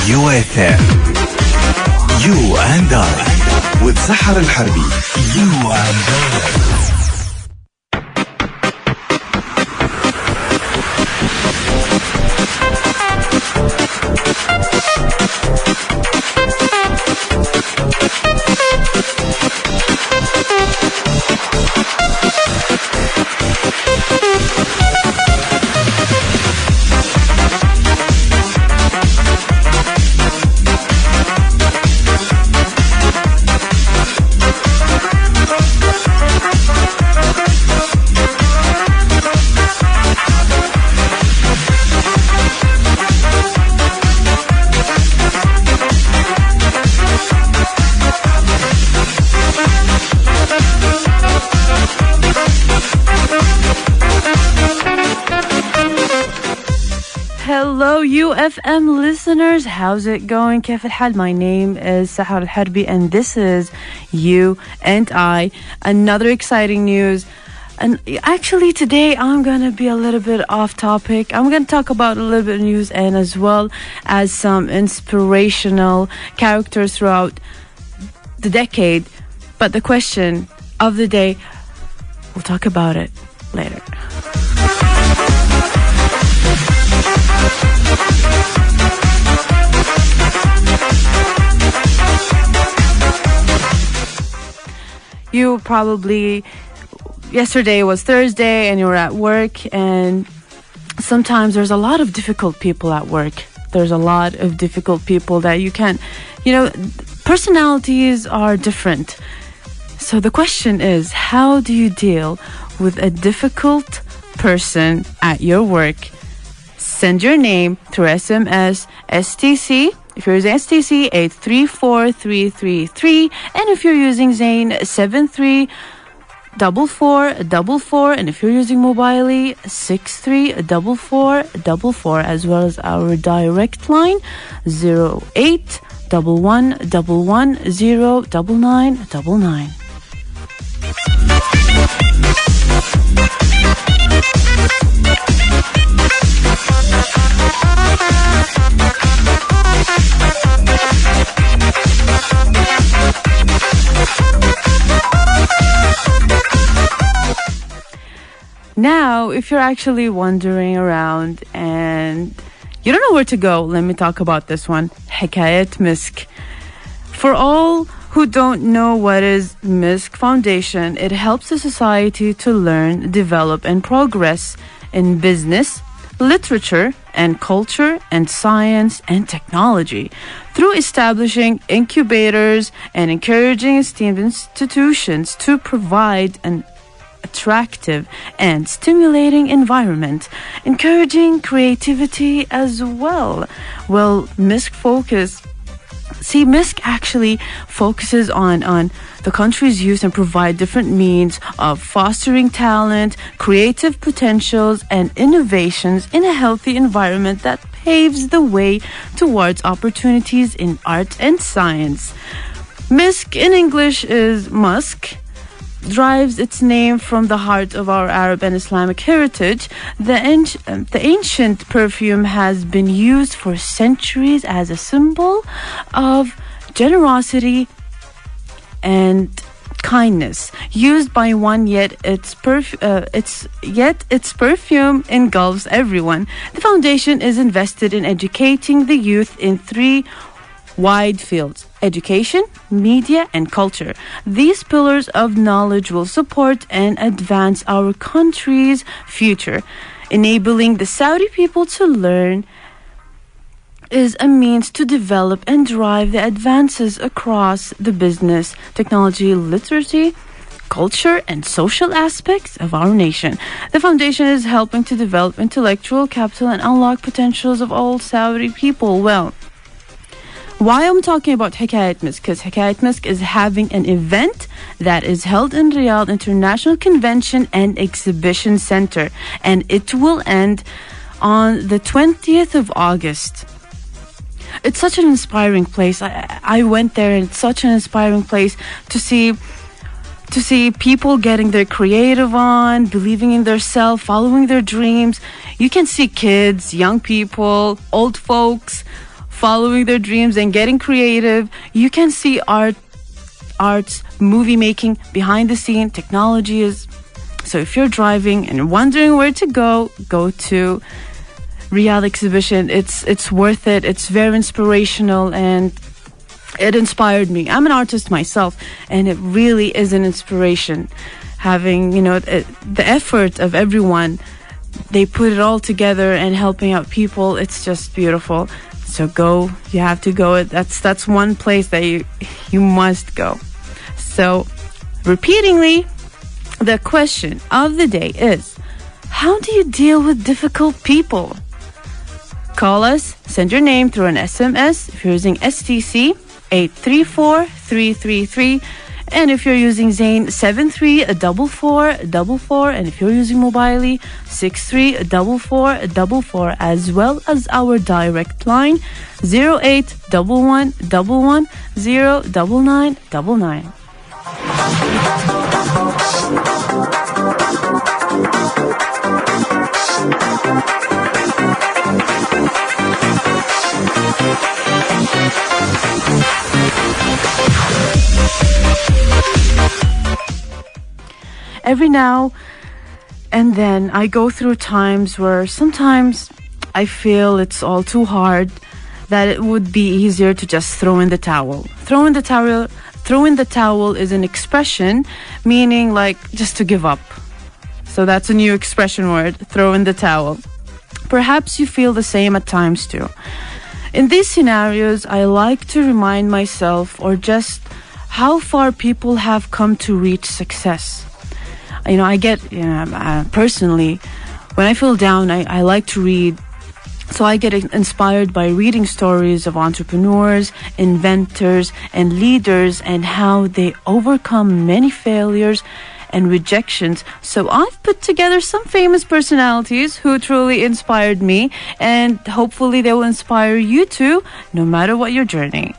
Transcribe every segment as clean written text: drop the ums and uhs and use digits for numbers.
UFM You and I with سحر الحربي. You and I. Hello UFM listeners, how's it going? كيف الحال? My name is سحر الحربي and this is You and I. Another exciting news. And actually today I'm going to be a little bit off topic. I'm going to talk about a little bit of news and as well as some inspirational characters throughout the decade. But the question of the day, we'll talk about it later. You probably, yesterday was Thursday and you were at work, and sometimes there's a lot of difficult people at work. There's a lot of difficult people that you can't, personalities are different. So the question is, how do you deal with a difficult person at your work? Send your name through SMS, STC. If you're using STC, 834333, and if you're using Zain, 734444, and if you're using Mobily, 634444, as well as our direct line, 081111109999. Now, if you're actually wandering around and you don't know where to go, let me talk about this one. حكاية مسك. For all who don't know what is MISC Foundation, it helps the society to learn, develop, and progress in business, literature, and culture, and science, and technology through establishing incubators and encouraging esteemed institutions to provide an attractive and stimulating environment, encouraging creativity as well. Well, MISC actually focuses on the country's youth and provide different means of fostering talent, creative potentials, and innovations in a healthy environment that paves the way towards opportunities in art and science. MISC in English is Musk. Derives its name from the heart of our Arab and Islamic heritage. The ancient perfume has been used for centuries as a symbol of generosity and kindness, used by one, yet its perfume engulfs everyone. The foundation is invested in educating the youth in three wide fields: education, media, and culture. These pillars of knowledge will support and advance our country's future. Enabling the Saudi people to learn is a means to develop and drive the advances across the business, technology, literacy, culture, and social aspects of our nation. The foundation is helping to develop intellectual capital and unlock potentials of all Saudi people. Well, why I'm talking about حكاية مسك? Because حكاية مسك is having an event that is held in Riyadh International Convention and Exhibition Center, and it will end on the 20th of August. It's such an inspiring place. I went there, and it's such an inspiring place to see people getting their creative on, believing in their self, following their dreams. You can see kids, young people, old folks, following their dreams and getting creative. You can see arts, movie making, behind the scene. Technology is... So if you're driving and wondering where to go to Riyadh exhibition. It's worth it. It's very inspirational and it inspired me. I'm an artist myself, and it really is an inspiration. Having, the effort of everyone, they put it all together and helping out people. It's just beautiful. So you have to go. That's one place that you must go. So repeatedly, the question of the day is, how do you deal with difficult people? Call us, send your name through an SMS if you're using STC 834-333, and if you're using Zain 734444, and if you're using Mobile 634444, as well as our direct line 0811110999. Every now and then I go through times where sometimes I feel it's all too hard, that it would be easier to just throw in the towel. Throw in the towel is an expression meaning like just to give up. So that's a new expression word, throw in the towel. Perhaps you feel the same at times too. In these scenarios, I like to remind myself or just how far people have come to reach success. I get, personally, when I feel down, I like to read. So I get inspired by reading stories of entrepreneurs, inventors, and leaders and how they overcome many failures and rejections. So I've put together some famous personalities who truly inspired me, and hopefully they will inspire you too, no matter what your journey.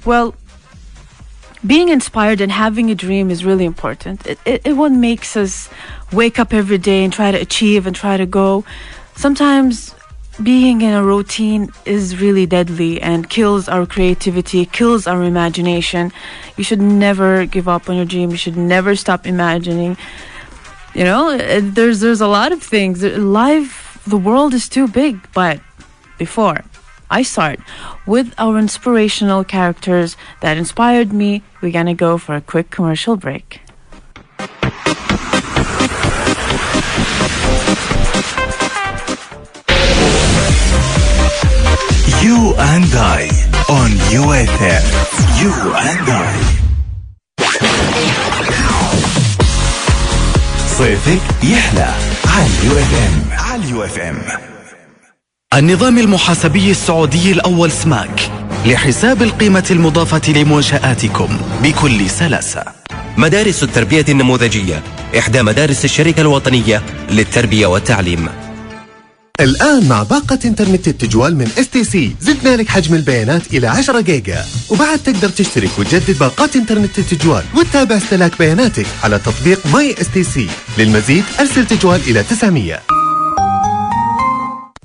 Well, being inspired and having a dream is really important. It what makes us wake up every day and try to achieve and try to go. Sometimes being in a routine is really deadly and kills our creativity, kills our imagination. You should never give up on your dream. You should never stop imagining. There's a lot of things. The world is too big, but before I start with our inspirational characters that inspired me, we're gonna go for a quick commercial break. You and I on UFM. You and I. صيفك يحلى على UFM. النظام المحاسبي السعودي الأول سماك لحساب القيمة المضافة لمنشآتكم بكل سلاسة. مدارس التربية النموذجية إحدى مدارس الشركة الوطنية للتربية والتعليم. الآن مع باقة إنترنت التجوال من STC زدنا لك حجم البيانات إلى 10 جيجا، وبعد تقدر تشترك وتجدد باقات إنترنت التجوال وتتابع استهلاك بياناتك على تطبيق ماي STC. للمزيد أرسل تجوال إلى 900.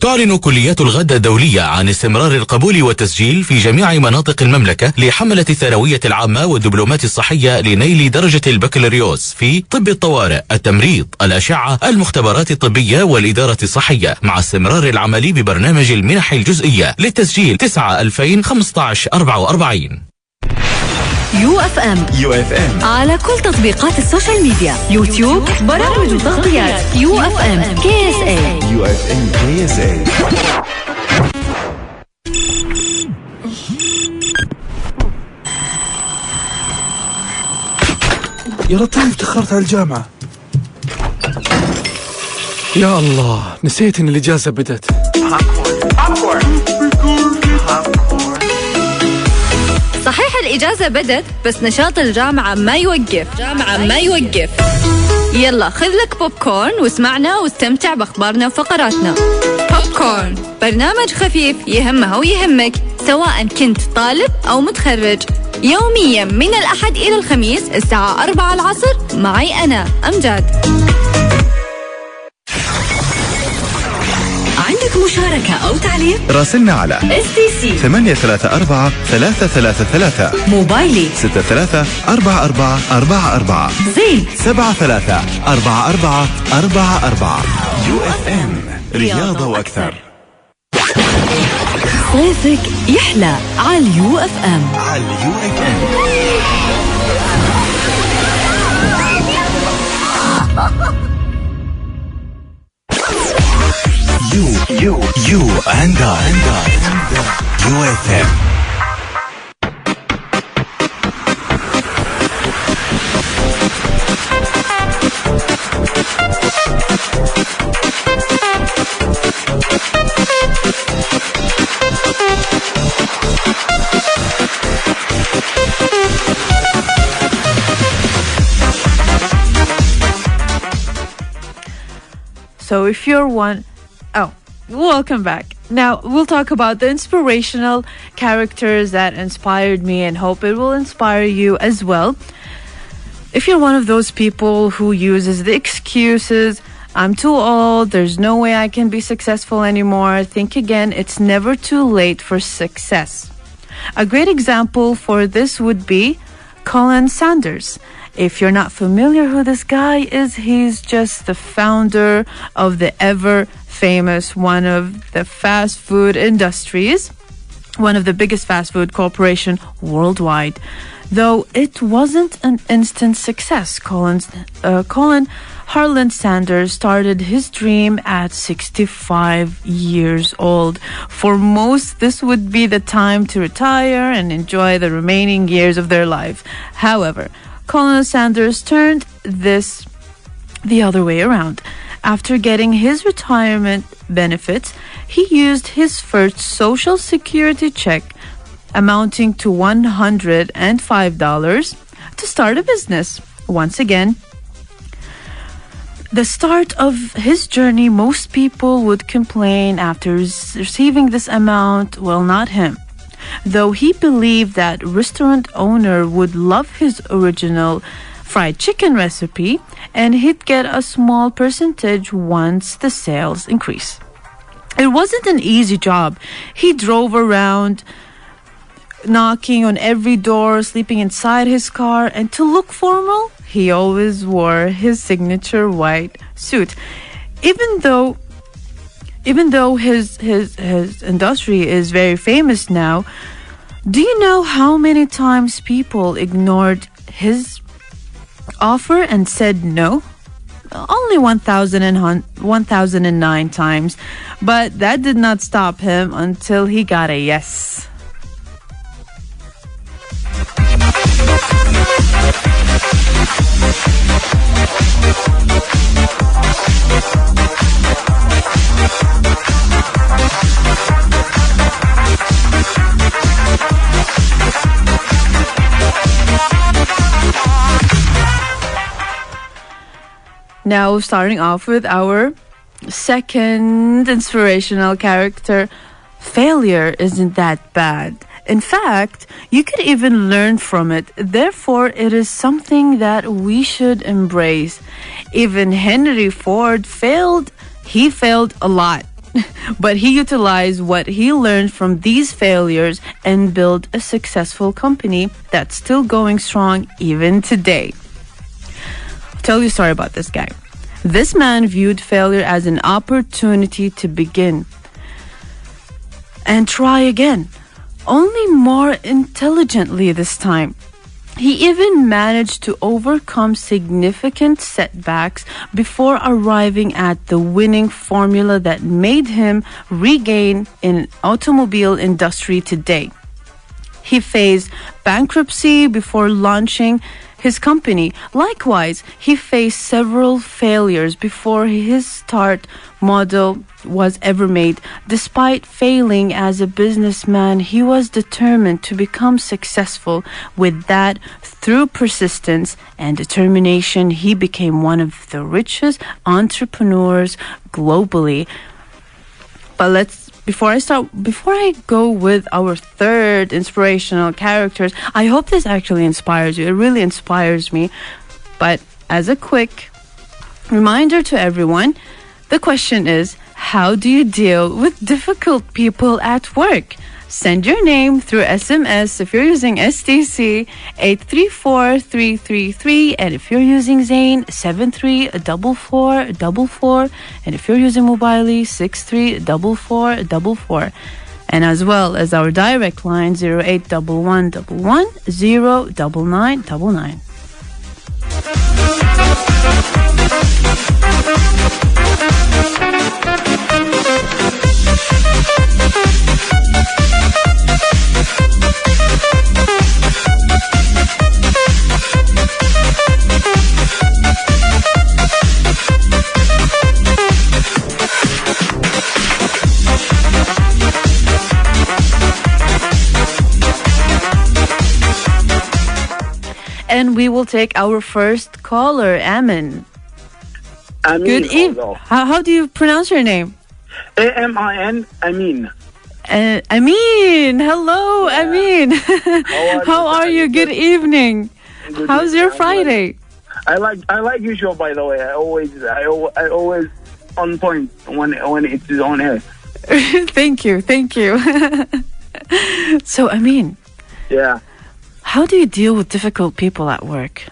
تعلن كليات الغد الدولية عن استمرار القبول والتسجيل في جميع مناطق المملكة لحملة الثانوية العامة والدبلومات الصحية لنيل درجة البكالوريوس في طب الطوارئ، التمريض، الأشعة، المختبرات الطبية والإدارة الصحية، مع استمرار العمل ببرنامج المنح الجزئية. للتسجيل 9-2015-44. UFM على كل تطبيقات السوشيال ميديا، يوتيوب، برامج وتغطيات UFM KSA. يا لطيف، تأخرت على الجامعة. يا الله، نسيت إن الإجازة بدت. الأجازة بدت بس نشاط الجامعة ما يوقف. يلا خذ لك بوب كورن واسمعنا واستمتع بأخبارنا وفقراتنا. بوب كورن برنامج خفيف يهمها ويهمك سواء كنت طالب أو متخرج، يوميا من الأحد إلى الخميس الساعة 4 العصر معي أنا أمجاد. عندك مشاركة أو تعليق؟ راسلنا على STC 834 333 موبايلي 634444 زين 734444 UFM رياضة وأكثر. صيفك يحلى على UFM. You and I UFM. So if you're welcome back. Now we'll talk about the inspirational characters that inspired me and hope it will inspire you as well. If you're one of those people who uses the excuses, I'm too old, there's no way I can be successful anymore, think again, it's never too late for success. A great example for this would be Colin Sanders. If you're not familiar who this guy is, he's just the founder of the ever-famous one of the fast food industries, one of the biggest fast food corporation worldwide. Though it wasn't an instant success, Colin Harlan Sanders started his dream at 65 years old. For most, this would be the time to retire and enjoy the remaining years of their life. However, Colin Sanders turned this the other way around. After getting his retirement benefits, he used his first Social Security check amounting to $105 to start a business. Once again, the start of his journey, most people would complain after receiving this amount. Well, not him. Though he believed that restaurant owner would love his original fried chicken recipe and he'd get a small percentage once the sales increase. It wasn't an easy job. He drove around knocking on every door, sleeping inside his car, and to look formal, he always wore his signature white suit. Even though his industry is very famous now, do you know how many times people ignored his offer and said no? Only 1,009 times, but that did not stop him until he got a yes. Now, starting off with our second inspirational character, failure isn't that bad. In fact, you could even learn from it. Therefore, it is something that we should embrace. Even Henry Ford failed. He failed a lot. But he utilized what he learned from these failures and built a successful company that's still going strong even today. Tell you a story about this guy. This man viewed failure as an opportunity to begin and try again, only more intelligently this time. He even managed to overcome significant setbacks before arriving at the winning formula that made him regain in automobile industry today. He faced bankruptcy before launching his company. Likewise, he faced several failures before his start model was ever made. Despite failing as a businessman, he was determined to become successful. With that, through persistence and determination, he became one of the richest entrepreneurs globally. But before I go with our third inspirational characters, I hope this actually inspires you. It really inspires me. But as a quick reminder to everyone, the question is, how do you deal with difficult people at work? Send your name through SMS if you're using STC 834333, and if you're using Zain 734444, and if you're using Mobile 634444, and as well as our direct line 0811110999. And we will take our first caller, Amin. Good evening. How do you pronounce your name? Amin. Amin. Amin. Hello, yeah. Amin. How are you? Good evening. Good How's evening. your Friday? I like your show, by the way. I always on point when it is on air. Thank you. So, Amin. Yeah. How do you deal with difficult people at work?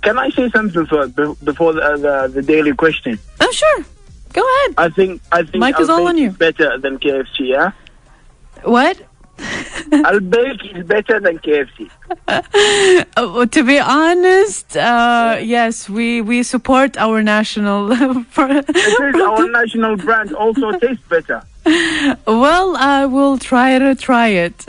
Can I say something first before the daily question? Oh, sure. Go ahead. I think Mike is all on you. Better than KFC, yeah? What? Al-Baik is better than KFC. To be honest, yes, we support our national. It is our national brand. Also tastes better. Well, I will try it.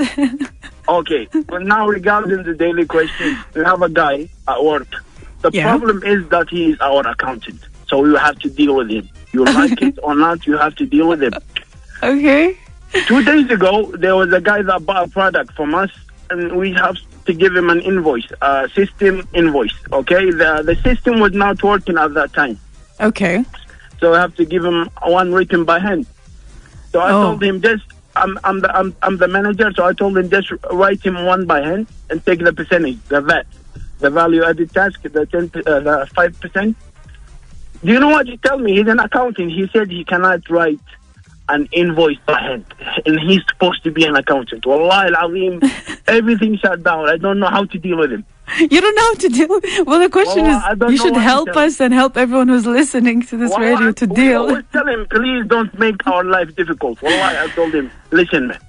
Okay, but now regarding the daily question, we have a guy at work. The problem is that he is our accountant, so you have to deal with him. You like it or not, you have to deal with him. Okay. 2 days ago, there was a guy that bought a product from us, and we have to give him an invoice, a system invoice. Okay, the system was not working at that time. Okay. So I have to give him one written by hand. So I told him just. I'm the manager, so I told him just write him one by hand and take the percentage, the VAT, the value added tax, the 5%. Do you know what he told me? He's an accountant. He said he cannot write an invoice by hand, and he's supposed to be an accountant. Wallahi al-Azim, everything shut down. I don't know how to deal with him. You don't know how to deal? Well, the question is, you should help us and help everyone who's listening to this radio to deal. I always tell him, please don't make our life difficult. Wallahi, I told him, listen, man,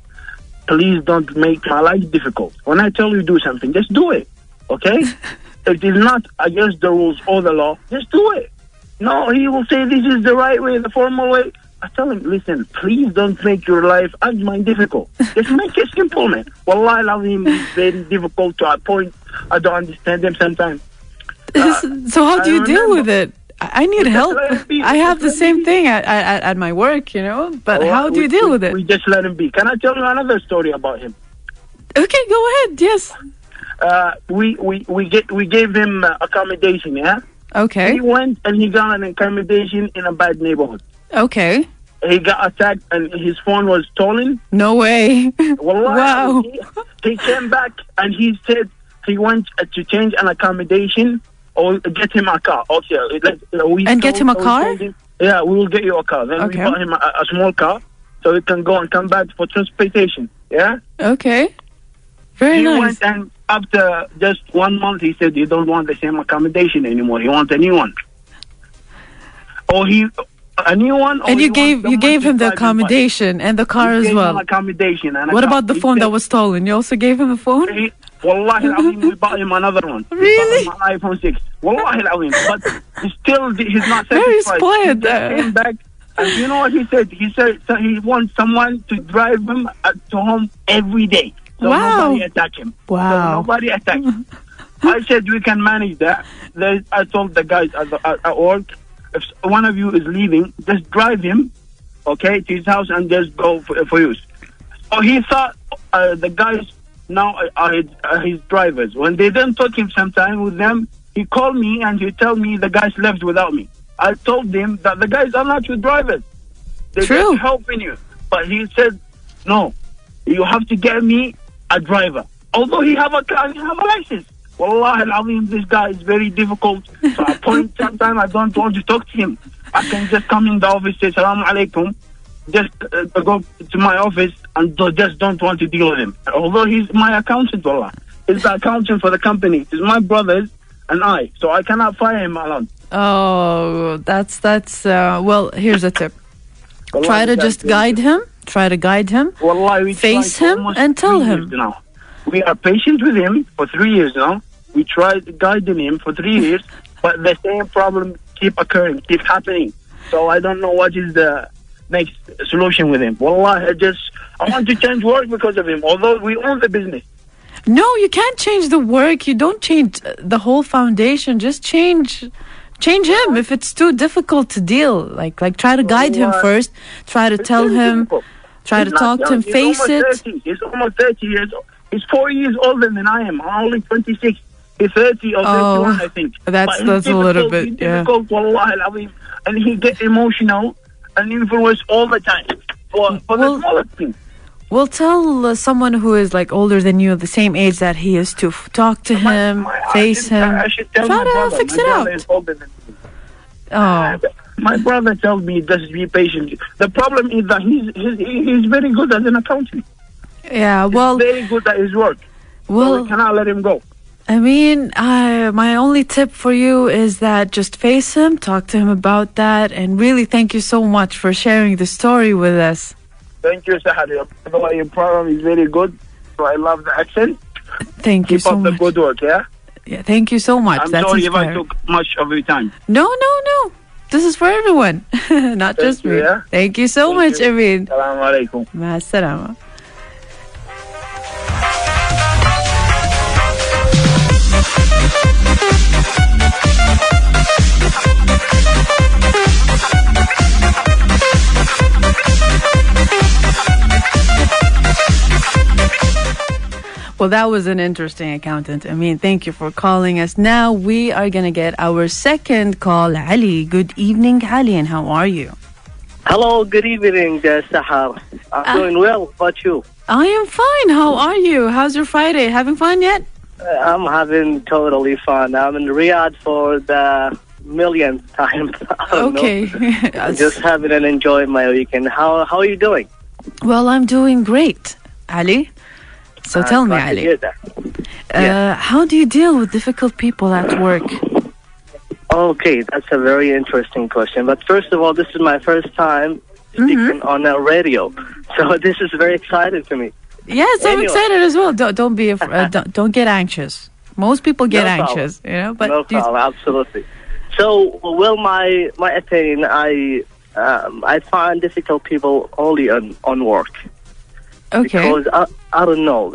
please don't make my life difficult. When I tell you do something, just do it, okay? If it is not against the rules or the law, just do it. No, he will say this is the right way, the formal way. I tell him, listen, please don't make your life and mine difficult. Just make it simple, man. Wallahi al-Azim, it's very difficult to a point. I don't understand him sometimes. So how do you deal with it? I need help. I have the same thing at my work, you know. But how do you deal with it? We just let him be. Can I tell you another story about him? Okay, go ahead. Yes. We gave him accommodation, yeah? Okay. He went and he got an accommodation in a bad neighborhood. Okay. He got attacked and his phone was stolen. No way. Wow. He came back and he said he wants to change an accommodation or get him a car. Okay. Get him a car? Yeah, we will get you a car. Then we bought him a small car so he can go and come back for transportation. Yeah? Okay. Very nice. He went and after just 1 month he said he don't want the same accommodation anymore. He wants a new one. A new one. And you gave him the accommodation and the car as well. Accommodation and what about the phone that was stolen? You also gave him a phone? Wallahi al-Azim, we bought him another one. Really? We bought him an iPhone 6. Wallahi al-Azim. But still, he's not satisfied. Very spoiled. He came back, and you know what he said? He said he wants someone to drive him to home every day. So nobody attack him. Wow. So nobody attack him. I said we can manage that. I told the guys at work, if one of you is leaving, just drive him, okay, to his house and just go for use. So he thought the guys now are his drivers. When they then took him some time with them, he called me and he told me the guys left without me. I told him that the guys are not your drivers. They're just helping you. But he said, no, you have to get me a driver. Although he have a license. Wallah al-Azim, this guy is very difficult. So at point sometimes I don't want to talk to him. I can just come in the office, say Salaam Alaikum, just go to my office and just don't want to deal with him. Although he's my accountant, Wallah. He's the accountant for the company. He's my brothers and I. So I cannot fire him alone. Oh, that's well, here's a tip. Wallah, try to just guide him. Try to guide him. Wallah, face him and tell him. Now. We are patient with him for 3 years now. We tried guiding him for 3 years, but the same problem keep occurring, keep happening. So I don't know what is the next solution with him. Wallah, I want to change work because of him, although we own the business. No, you can't change the work. You don't change the whole foundation. Just change him if it's too difficult to deal. Like try to guide him first. Try to tell him. Try to talk to him. Face it. He's almost 30 years old. He's 4 years older than I am. I'm only 26. He's 30 or 31, I think. That's a little bit, he's difficult, Wallah al-Azim. And he gets emotional and influenced all the time for the smallest thing. We'll tell someone who is like older than you, the same age that he is, to talk to him, face him. I should tell try my to brother. fix my it brother out. Is older than me. Oh. My brother tells me just be patient. The problem is that he's very good as an accountant. Yeah, well, he's very good at his work. Well, so we cannot let him go. I mean, my only tip for you is that just face him, talk to him about that, and really thank you so much for sharing the story with us. Thank you, Sahari. By the way, your program is very good, so I love the accent. Thank you so much. Keep up the good work, yeah? Yeah, thank you so much. I'm That's sorry inspiring. if I took much of your time. No. This is for everyone, not just me. Yeah? Thank you so much, Amin. Assalamu alaikum. Ma salama. Well, that was an interesting accountant. I mean, thank you for calling us. Now we are going to get our second call. Ali, good evening, Ali, and how are you? Hello, good evening, Sahar. I'm doing well. How about you? I am fine. How are you? How's your Friday? Having fun yet? I'm having totally fun. I'm in Riyadh for the millionth time. Okay. Just having and enjoying my weekend. How are you doing? Well, I'm doing great, Ali. So tell me, Ali, how do you deal with difficult people at work? Okay, that's a very interesting question. But first of all, this is my first time speaking on a radio, so this is very exciting to me. Yes, I'm excited as well. Don't be don't get anxious. Most people get anxious, you know. But no problem, absolutely. So, well, my opinion, I find difficult people only on work. Okay. Because I don't know.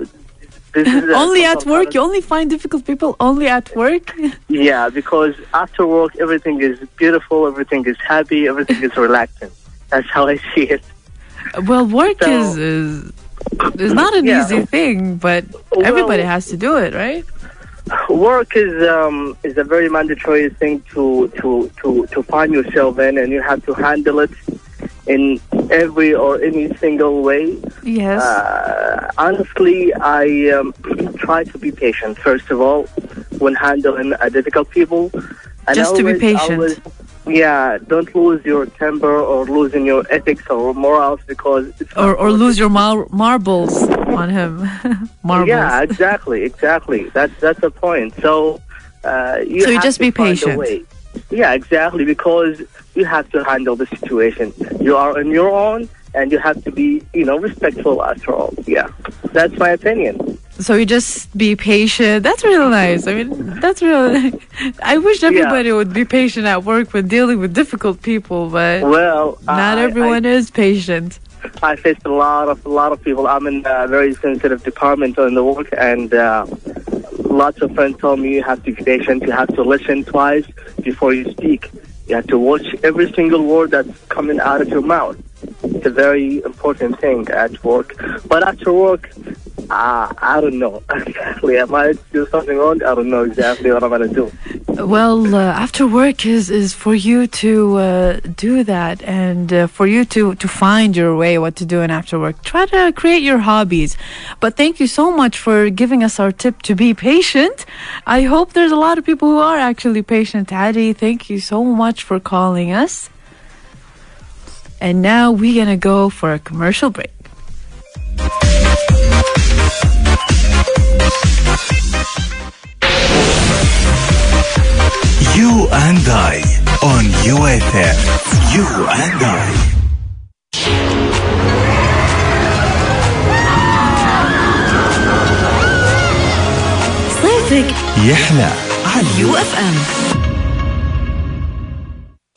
This is only at work? You only find difficult people only at work? Yeah, because after work, everything is beautiful, everything is happy, everything is relaxing. That's how I see it. Well, work is not an easy thing, but everybody has to do it, right? Work is a very mandatory thing to find yourself in, and you have to handle it in every or any single way. Yes. Honestly, I try to be patient, first of all, when handling difficult people. And just to be patient. Don't lose your temper or losing your ethics or morals because... Or lose your marbles on him. Marbles. Yeah, exactly. That's the point. So you just be patient. Yeah, exactly, because you have to handle the situation. You are on your own, and you have to be, respectful after all. Yeah, that's my opinion. So you just be patient. That's really nice. I mean, that's really... I wish everybody would be patient at work when dealing with difficult people, but not everyone is patient. I faced a lot of people. I'm in a very sensitive department in the work, and lots of friends tell me you have to be patient, you have to listen twice before you speak. You have to watch every single word that's coming out of your mouth. It's a very important thing at work. But after work, I don't know exactly. I might do something wrong. I don't know exactly what I'm going to do. Well, after work is for you to do that, and for you to find your way what to do in after work. Try to create your hobbies. But thank you so much for giving us our tip to be patient. I hope there's a lot of people who are actually patient. Adi, thank you so much for calling us. And now we're going to go for a commercial break. You and I on UFM. You and I. صيفك يحلى على UFM.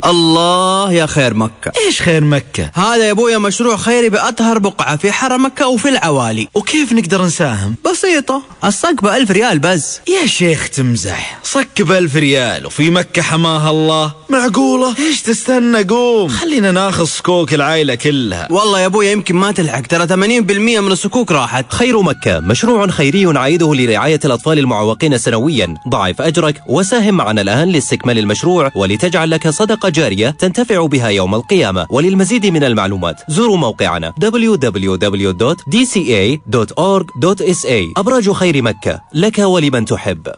الله يا خير مكة. ايش خير مكة؟ هذا يا ابويا مشروع خيري بأطهر بقعة في حرم مكة وفي العوالي. وكيف نقدر نساهم؟ بسيطة، الصك ب1000 ريال بس. يا شيخ تمزح، صك ب1000 ريال وفي مكة حماها الله. معقولة؟ ايش تستنى؟ قوم خلينا ناخذ صكوك العائلة كلها. والله يا ابويا يمكن ما تلحق، ترى 80% من الصكوك راحت. خير مكة مشروع خيري عائده لرعاية الأطفال المعوقين سنويا. ضاعف أجرك وساهم معنا الآن لاستكمال المشروع ولتجعل لك صدقة جارية تنتفع بها يوم القيامة. وللمزيد من المعلومات زوروا موقعنا www.dca.org.sa. أبراج خير مكة لك ولمن تحب.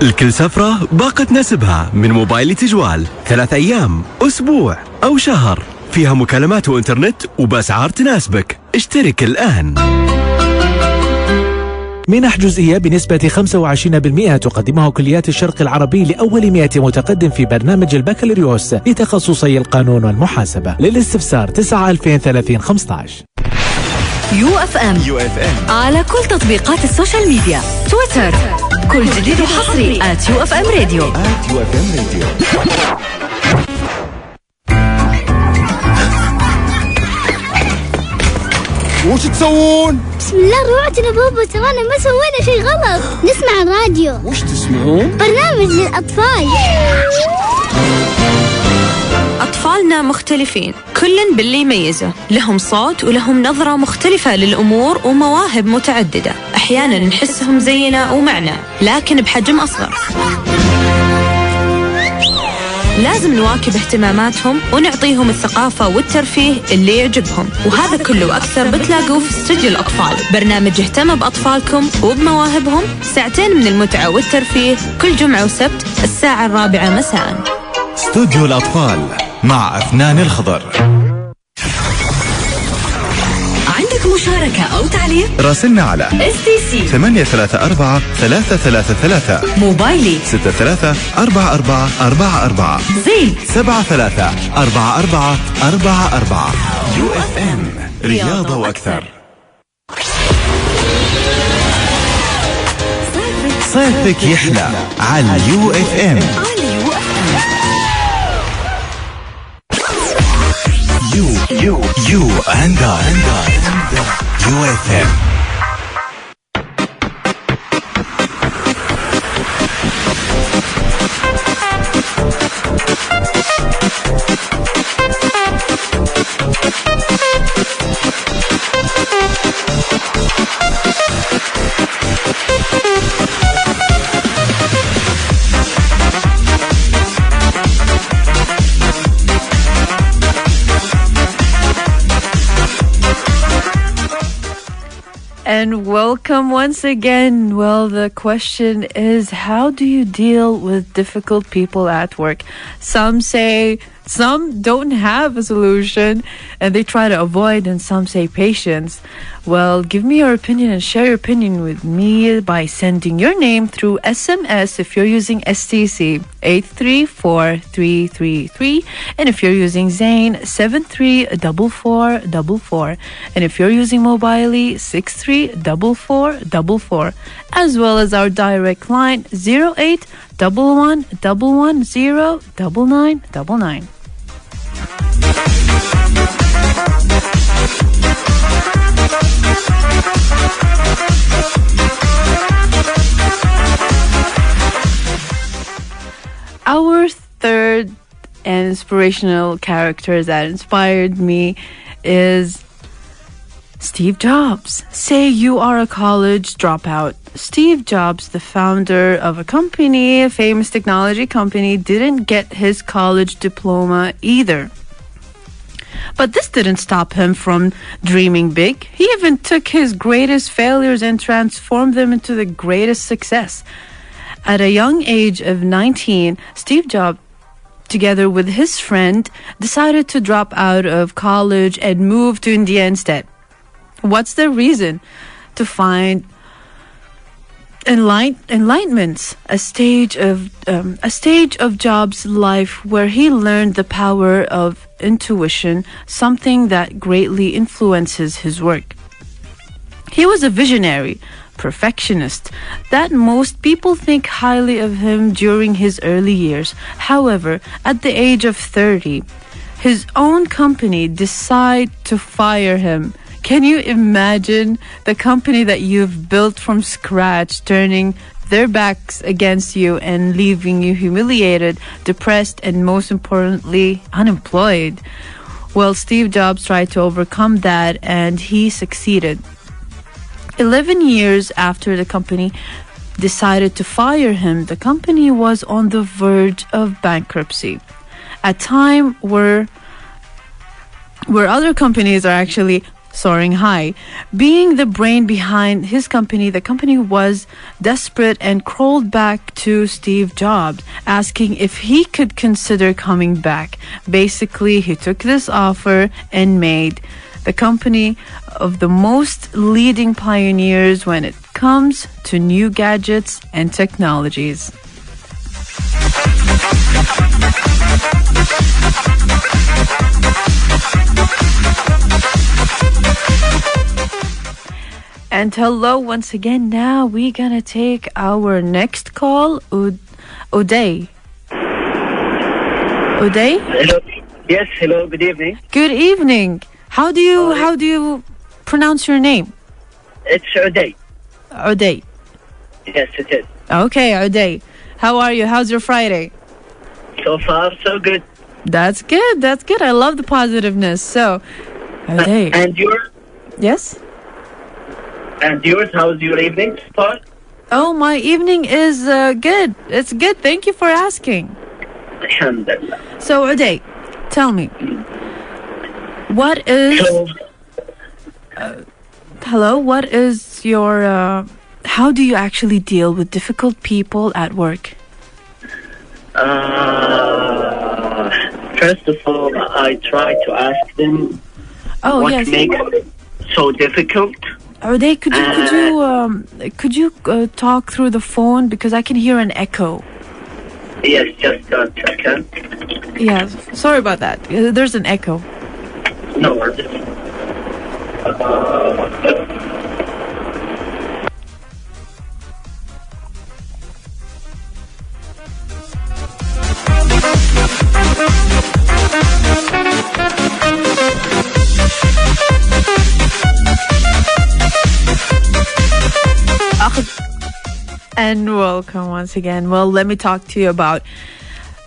الكل سفرة باقة نسبها من موبايل تجوال 3 أيام، أسبوع أو شهر، فيها مكالمات وإنترنت وبأسعار تناسبك. اشترك الآن. منح جزئية بنسبة 25% تقدمها كليات الشرق العربي لأول 100 متقدم في برنامج البكالوريوس لتخصصي القانون والمحاسبة. للاستفسار 9-2030-15. UFM على كل تطبيقات السوشيال ميديا، تويتر، كل جديد وحصري @UFM راديو. وش تسوون؟ بسم الله روعتنا بابا، ترانا ما سوينا شيء غلط. نسمع الراديو. وش تسمعون؟ برنامج للأطفال. أطفالنا مختلفين، كل باللي يميزه، لهم صوت ولهم نظرة مختلفة للأمور ومواهب متعددة. أحيانا نحسهم زينا ومعنا لكن بحجم أصغر. لازم نواكب اهتماماتهم ونعطيهم الثقافة والترفيه اللي يعجبهم، وهذا كله وأكثر بتلاقوه في استوديو الأطفال. برنامج يهتم بأطفالكم وبمواهبهم، ساعتين من المتعة والترفيه كل جمعة وسبت الساعة 4 مساء. استوديو الأطفال مع أفنان الخضر. عندك مشاركة أو تعليق؟ راسلنا على STC 834-333 موبايلي 63-4444 زين 73-4444. UFM رياضة وأكثر. صيفك يحلى على UFM. You and I. UFM. And welcome once again. Well, the question is, how do you deal with difficult people at work? Some say some don't have a solution and they try to avoid, and some say patience. Well, give me your opinion and share your opinion with me by sending your name through SMS if you're using STC 834333, and if you're using Zain 734444, and if you're using Mobily 634444, as well as our direct line 0811110999. inspirational characters that inspired me is Steve Jobs. Say you are a college dropout. Steve Jobs, the founder of a company, a famous technology company, didn't get his college diploma either. But this didn't stop him from dreaming big. He even took his greatest failures and transformed them into the greatest success. At a young age of 19, Steve Jobs, together with his friend, decided to drop out of college and move to India instead. What's the reason? To find enlightenment, a stage of Jobs' life where he learned the power of intuition, something that greatly influences his work. He was a visionary, perfectionist, that most people think highly of him during his early years. However, at the age of 30, his own company decided to fire him. Can you imagine the company that you've built from scratch turning their backs against you and leaving you humiliated, depressed, and most importantly, unemployed? Well, Steve Jobs tried to overcome that, and he succeeded. 11 years after the company decided to fire him, the company was on the verge of bankruptcy. A time where other companies are actually soaring high. Being the brain behind his company, the company was desperate and crawled back to Steve Jobs, asking if he could consider coming back. Basically, he took this offer and made the company of the most leading pioneers when it comes to new gadgets and technologies. And hello once again. Now we're gonna take our next call. Uday. Uday? Hello. Yes, hello, good evening. Good evening. How do you pronounce your name? It's Uday. Uday. Yes, it is. Okay, Uday. How are you? How's your Friday? So far, so good. That's good. That's good. I love the positiveness. So, Uday. And yours? Yes? And yours, how's your evening so far? Oh, my evening is good. It's good. Thank you for asking. Alhamdulillah. So, Uday, tell me, what is... hello? What is your... how do you actually deal with difficult people at work? First of all, I try to ask them what makes it so difficult. Uday, could you talk through the phone because I can hear an echo. Yes, just a second. Yeah, sorry about that. There's an echo. No worries. And welcome once again. Well, let me talk to you about...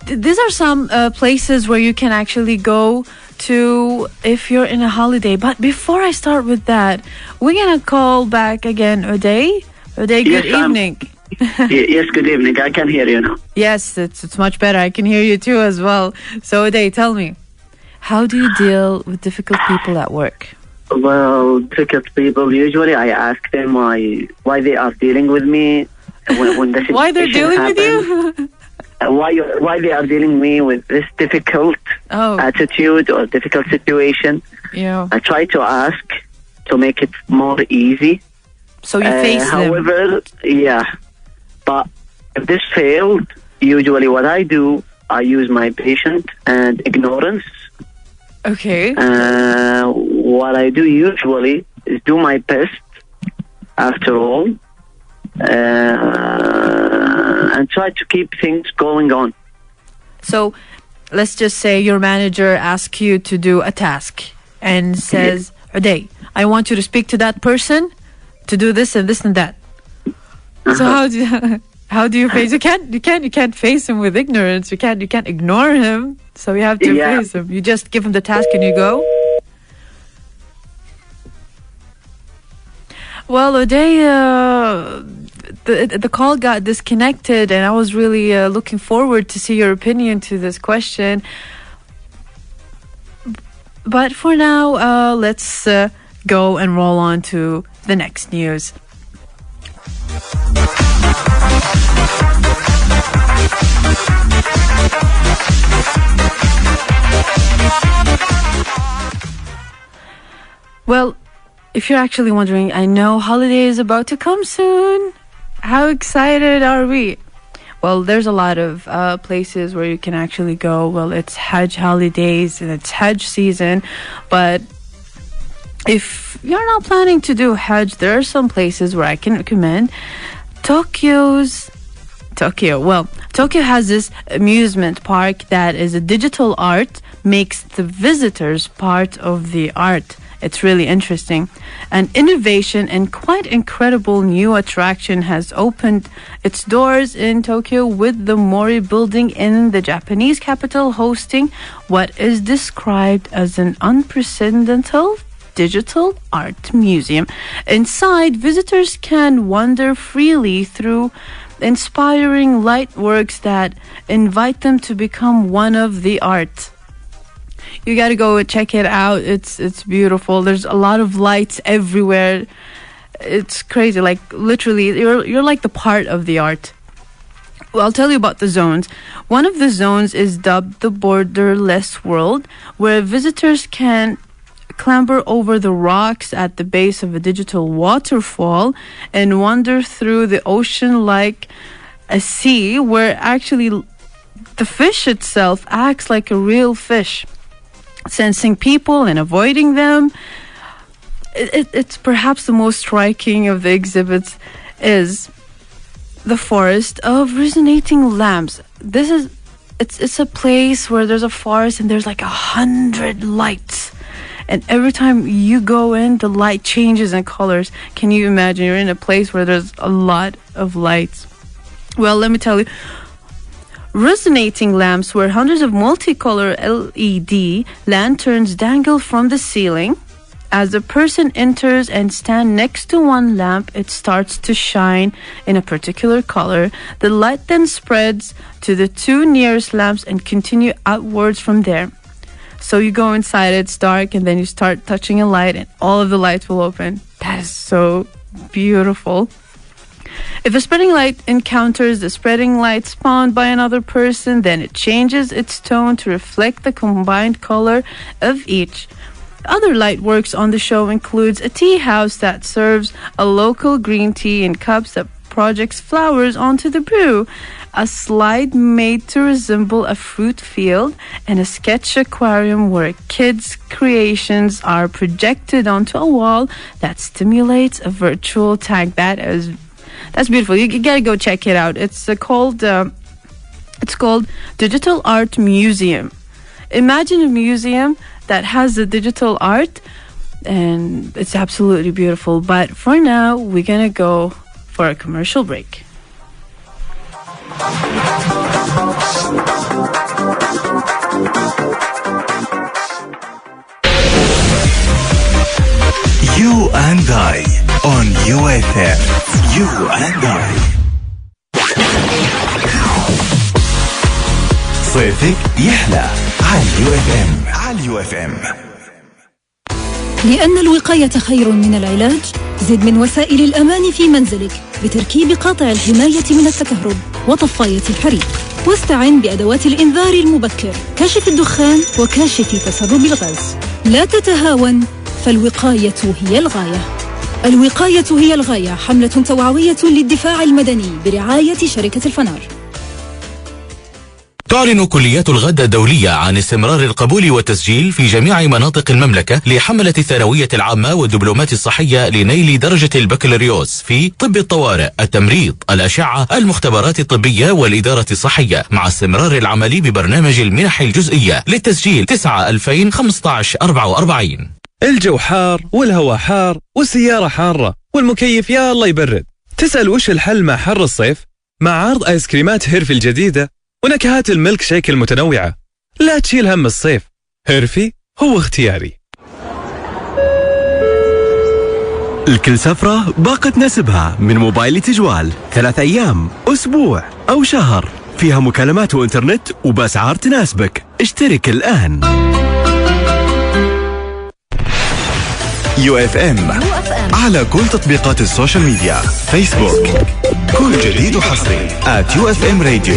These are some places where you can actually go to if you're in a holiday. But before I start with that, we're going to call back again Uday. Uday, good evening. Yes, good evening. I can hear you now. Yes, it's much better. I can hear you too as well. So Uday, tell me, how do you deal with difficult people at work? Well, difficult people, usually I ask them why they are dealing with me. When the why they're dealing with you? Why they are dealing me with this difficult attitude or difficult situation. Yeah. I try to ask to make it more easy. So you face however, yeah. But if this failed, usually what I do, I use my patience and ignorance. Okay. What I do usually is do my best, after all, and try to keep things going on. So let's just say your manager asks you to do a task and says, Uday, I want you to speak to that person to do this and this and that. So how do you face? You can't face him with ignorance. You can't ignore him. So you have to replace him. You just give him the task and you go. Well, Uday, the call got disconnected, and I was really looking forward to see your opinion to this question. But for now, let's go and roll on to the next news. Well, if you're actually wondering, I know holiday is about to come soon. How excited are we? Well, there's a lot of places where you can actually go. Well, it's Hajj holidays and it's Hajj season. But if you're not planning to do Hajj, there are some places where I can recommend. Tokyo has this amusement park that is a digital art, makes the visitors part of the art. It's really interesting. An innovation and quite incredible new attraction has opened its doors in Tokyo, with the Mori building in the Japanese capital hosting what is described as an unprecedented digital art museum. Inside, visitors can wander freely through inspiring light works that invite them to become one of the art. You got to go check it out. It's beautiful. There's a lot of lights everywhere. It's crazy. Like literally, you're like the part of the art. Well, I'll tell you about the zones. One of the zones is dubbed the Borderless World, where visitors can clamber over the rocks at the base of a digital waterfall and wander through the ocean like a sea, where actually the fish itself acts like a real fish, sensing people and avoiding them. It's perhaps the most striking of the exhibits is the forest of resonating lamps. It's a place where there's a forest and there's like 100 lights. And every time you go in, the light changes in colors. Can you imagine? You're in a place where there's a lot of lights. Well, let me tell you. Resonating lamps, where hundreds of multicolor LED lanterns dangle from the ceiling. As a person enters and stands next to one lamp, it starts to shine in a particular color. The light then spreads to the two nearest lamps and continue outwards from there. So you go inside, it's dark, and then you start touching a light and all of the lights will open. That is so beautiful. If a spreading light encounters the spreading light spawned by another person, then it changes its tone to reflect the combined color of each. Other light works on the show includes a tea house that serves a local green tea in cups that projects flowers onto the brew, a slide made to resemble a fruit field, and a sketch aquarium where kids' creations are projected onto a wall that stimulates a virtual tank. That's beautiful. You gotta go check it out. It's called Digital Art Museum. Imagine a museum that has the digital art, and it's absolutely beautiful. But for now, we're gonna go for a commercial break. You and I on UFM. You and I. صيفك يحلى على UFM. لأن الوقاية خير من العلاج، زد من وسائل الأمان في منزلك بتركيب قاطع الحماية من التكهرب وطفاية الحريق، واستعن بأدوات الإنذار المبكر، كاشف الدخان وكاشف تسرب الغاز. لا تتهاون، فالوقاية هي الغاية. الوقاية هي الغاية، حملة توعوية للدفاع المدني برعاية شركة الفنار. تعلن كليات الغد الدولية عن استمرار القبول والتسجيل في جميع مناطق المملكة لحملة الثانوية العامة والدبلومات الصحية لنيل درجة البكالوريوس في طب الطوارئ، التمريض، الأشعة، المختبرات الطبية والإدارة الصحية، مع استمرار العمل ببرنامج المنح الجزئية للتسجيل 9/2015-44. الجو حار والهواء حار والسيارة حارة والمكيف يا الله يبرد. تسأل وش الحل مع حر الصيف؟ مع عرض آيس كريمات هيرفي الجديدة ونكهات الميلك شيك المتنوعة. لا تشيل هم الصيف، هيرفي هو اختياري. الكل سفرة باقة تناسبها من موبايل تجوال 3 أيام، أسبوع أو شهر، فيها مكالمات وإنترنت وبأسعار تناسبك. اشترك الآن. يو اف ام على كل تطبيقات السوشيال ميديا، فيسبوك كل جديد وحصري @UFM راديو.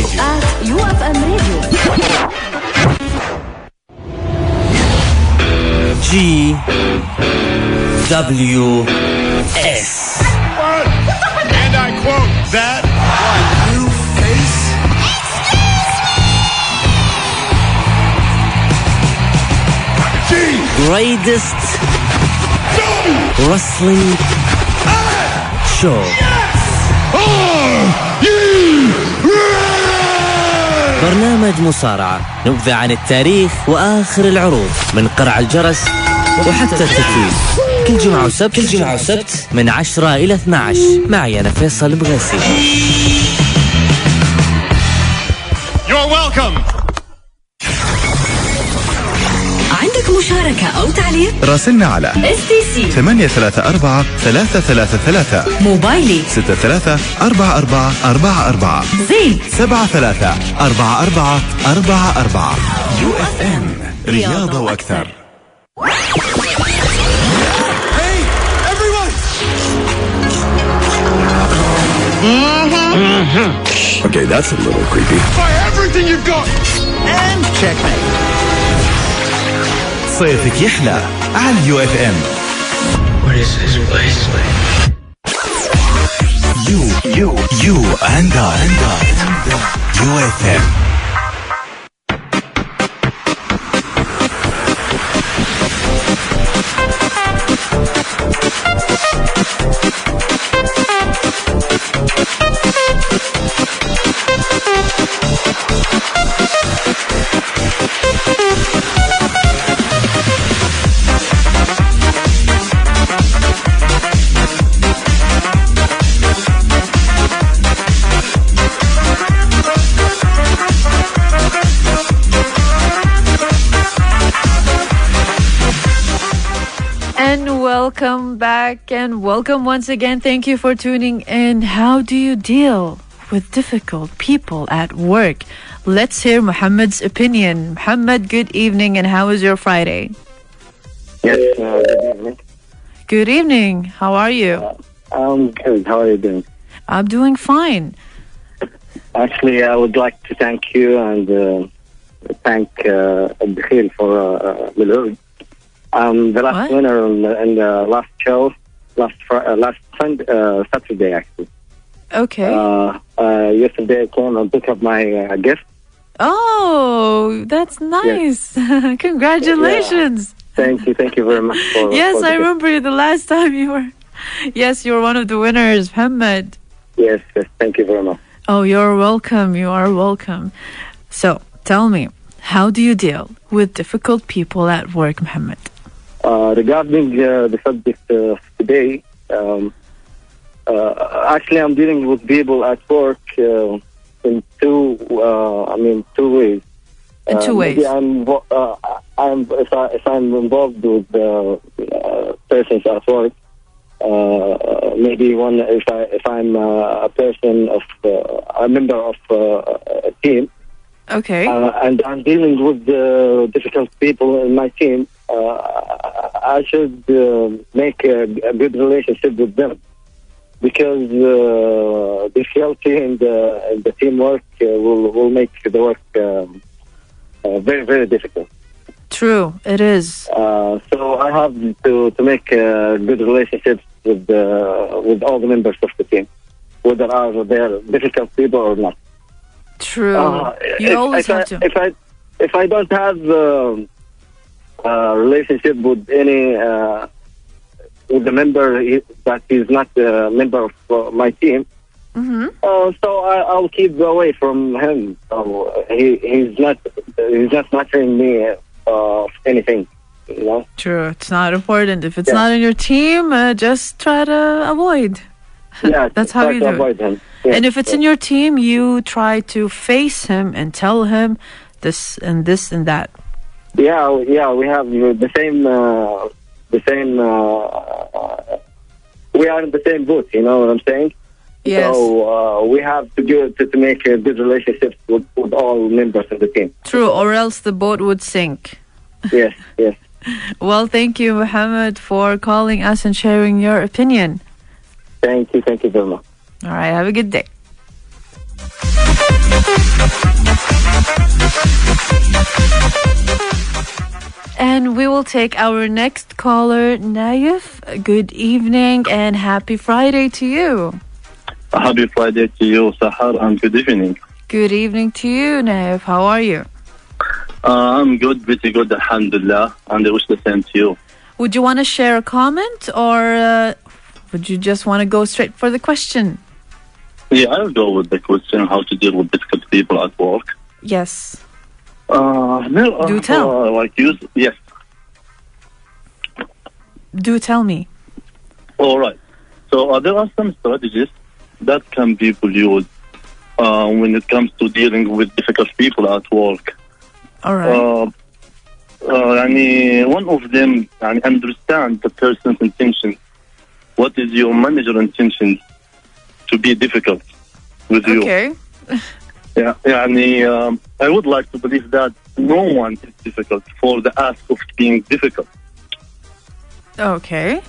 GWS. And I quote that new face. Greatest wrestling show. برنامج مصارعة، نبذة عن التاريخ وآخر العروض، من قرع الجرس وحتى التتويج. كل جمعة وسبت من 10 إلى 12 معي أنا فيصل بغيسي. You're welcome. عندك مشاركة أو تعليق؟ راسلنا على STC 834 333 موبايلي 634444 زين 734444. UFM رياضة وأكثر. Okay, that's a little creepy. Fire everything you've got. And checkmate. صيفك يحلى على UFM. What is this place? You and I. UFM. Welcome back and welcome once again. Thank you for tuning in. How do you deal with difficult people at work? Let's hear Muhammad's opinion. Muhammad, good evening and how was your Friday? Yes, good evening. Good evening. How are you? I'm good. How are you doing? I'm doing fine. Actually, I would like to thank you and thank الذكية for Andriod. The last winner in the last show, last Saturday actually. Okay. Yesterday I came and picked up my gift. Oh, that's nice. Yes. Congratulations. Yeah. Thank you very much. Yes, for I remember you the last time you were. Yes, you were one of the winners, Muhammad. Yes, thank you very much. Oh, you're welcome. You are welcome. So, tell me, how do you deal with difficult people at work, Muhammad? Regarding the subject of today, actually I'm dealing with people at work in two ways. In two ways. Maybe if I'm involved with persons at work, maybe if I'm a member of a team. Okay. And I'm dealing with difficult people in my team. I should make a good relationship with them because difficulty in the teamwork will make the work very, very difficult. True, it is. So I have to make good relationships with all the members of the team, whether they're difficult people or not. True. You always have to. If I don't have relationship with any with the member that is not a member of my team, so I'll keep away from him. So he's not mattering me anything, you know. True, it's not important. If it's not in your team, just try to avoid. Yeah, that's how you do avoid it. Him. Yeah, and if it's in your team, you try to face him and tell him this and this and that. Yeah, we have the same. We are in the same boat. You know what I'm saying? Yes. So we have to make good relationships with all members of the team. True, or else the boat would sink. Yes. Well, thank you, Mohammed, for calling us and sharing your opinion. Thank you very much. All right, have a good day. And we will take our next caller, Naif. Good evening and happy Friday to you. Happy Friday to you, Sahar, and good evening. Good evening to you, Naif. How are you? I'm good, pretty good, alhamdulillah, and I wish the same to you. Would you want to share a comment, or would you just want to go straight for the question? Yeah, I'll go with the question, how to deal with difficult people at work. Yes. Do tell. Yes. Do tell me. All right. So there are some strategies that can be used when it comes to dealing with difficult people at work. All right. One of them, understand the person's intention. What is your manager's intention to be difficult with you? Okay. Yeah, I would like to believe that no one is difficult for the ask of being difficult. Okay.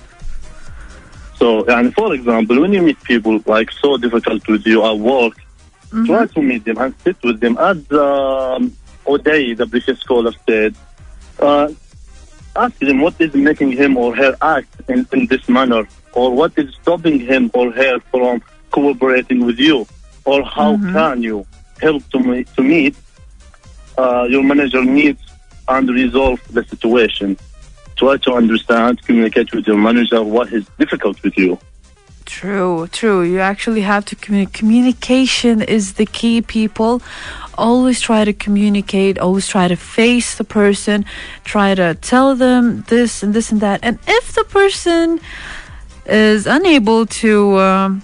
So, for example, when you meet people like so difficult with you at work, try to meet them and sit with them. As Oday, the previous caller, said, ask them what is making him or her act in this manner, or what is stopping him or her from cooperating with you, or how can you help to meet your manager needs and resolve the situation. Try to understand, communicate with your manager what is difficult with you. True. You actually have to communicate. Communication is the key, people. Always try to communicate. Always try to face the person. Try to tell them this and this and that. And if the person is unable to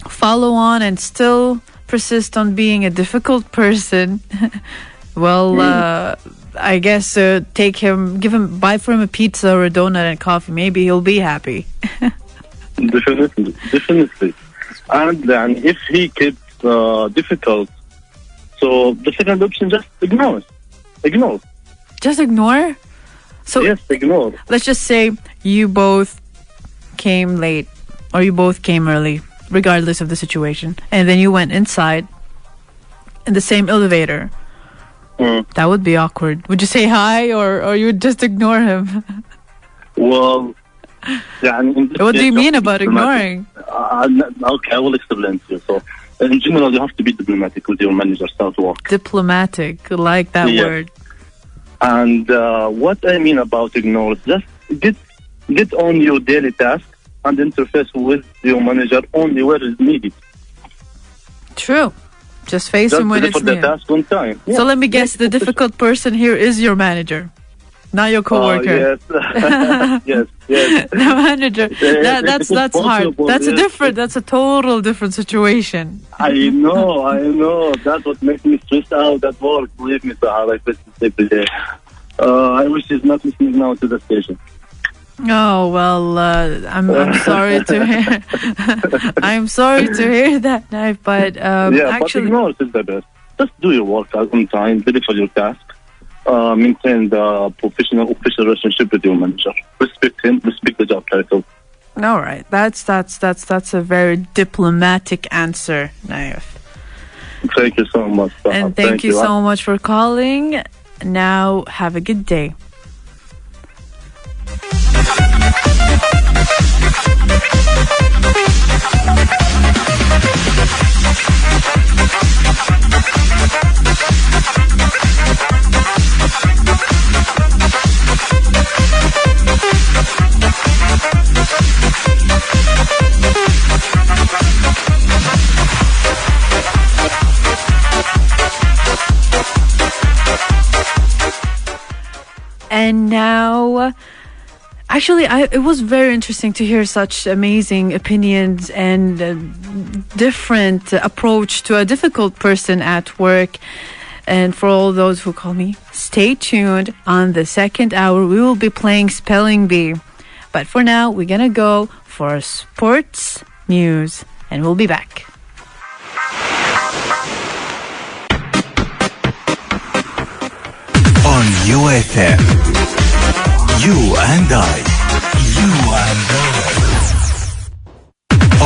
follow on and still persist on being a difficult person, well, I guess buy for him a pizza or a donut and coffee. Maybe he'll be happy. Definitely. And then if he keeps difficult, so the second option, just ignore. Just ignore? So yes, ignore. Let's just say you both came late or you both came early, regardless of the situation, and then you went inside in the same elevator. That would be awkward. Would you say hi or you would just ignore him? Well, what do you mean about ignoring? Okay, I will explain to you. So, in general, you have to be diplomatic with your manager at work. Diplomatic, like that word. And what I mean about ignore, just get on your daily task and interface with your manager only where it's needed. True. Just face him when it's needed. The task on time. So let me guess, the difficult person here is your manager, not your coworker. Yes. The manager. That's hard. That's a total different situation. I know. That's what makes me stressed out at work. Believe me, Sahar, I face this every day. I wish he's not listening now to the station. Oh well, I'm sorry to hear. I'm sorry to hear that, Naif. But actually, but ignore is the best. Just do your work on time, deliver your task, maintain the professional, official relationship with your manager. Respect him, respect the job title. All right, that's a very diplomatic answer, Naif. Thank you so much, Sahar. And thank you so much for calling. Now, have a good day. And now, actually, it was very interesting to hear such amazing opinions and different approach to a difficult person at work. And for all those who call me, stay tuned. On the second hour, we will be playing Spelling Bee. But for now, we're going to go for sports news. And we'll be back. On UFM, you and I. You and I.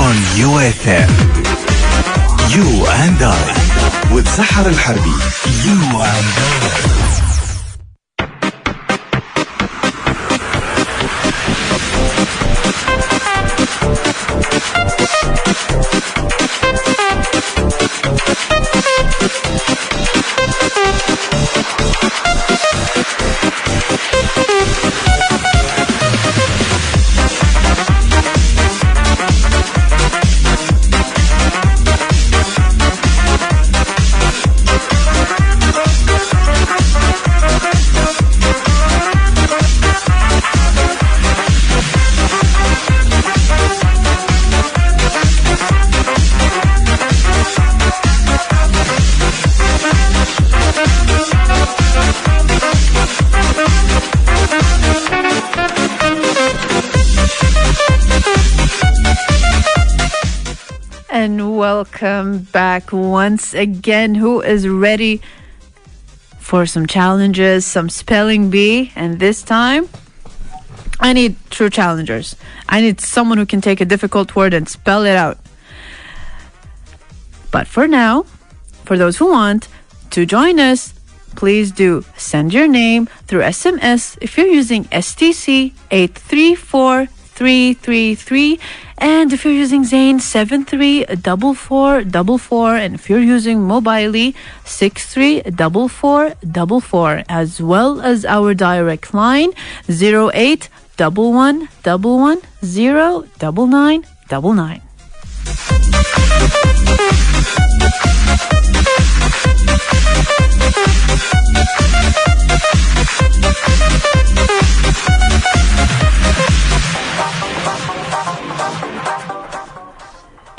On UFM, you and I. With سحر الحربي. You and I. And welcome back once again. Who is ready for some challenges, some spelling bee? And this time, I need true challengers. I need someone who can take a difficult word and spell it out. But for now, for those who want to join us, please do send your name through SMS if you're using STC 834333, and if you're using Zain 734444, and if you're using Mobily 634444, as well as our direct line 0811110999.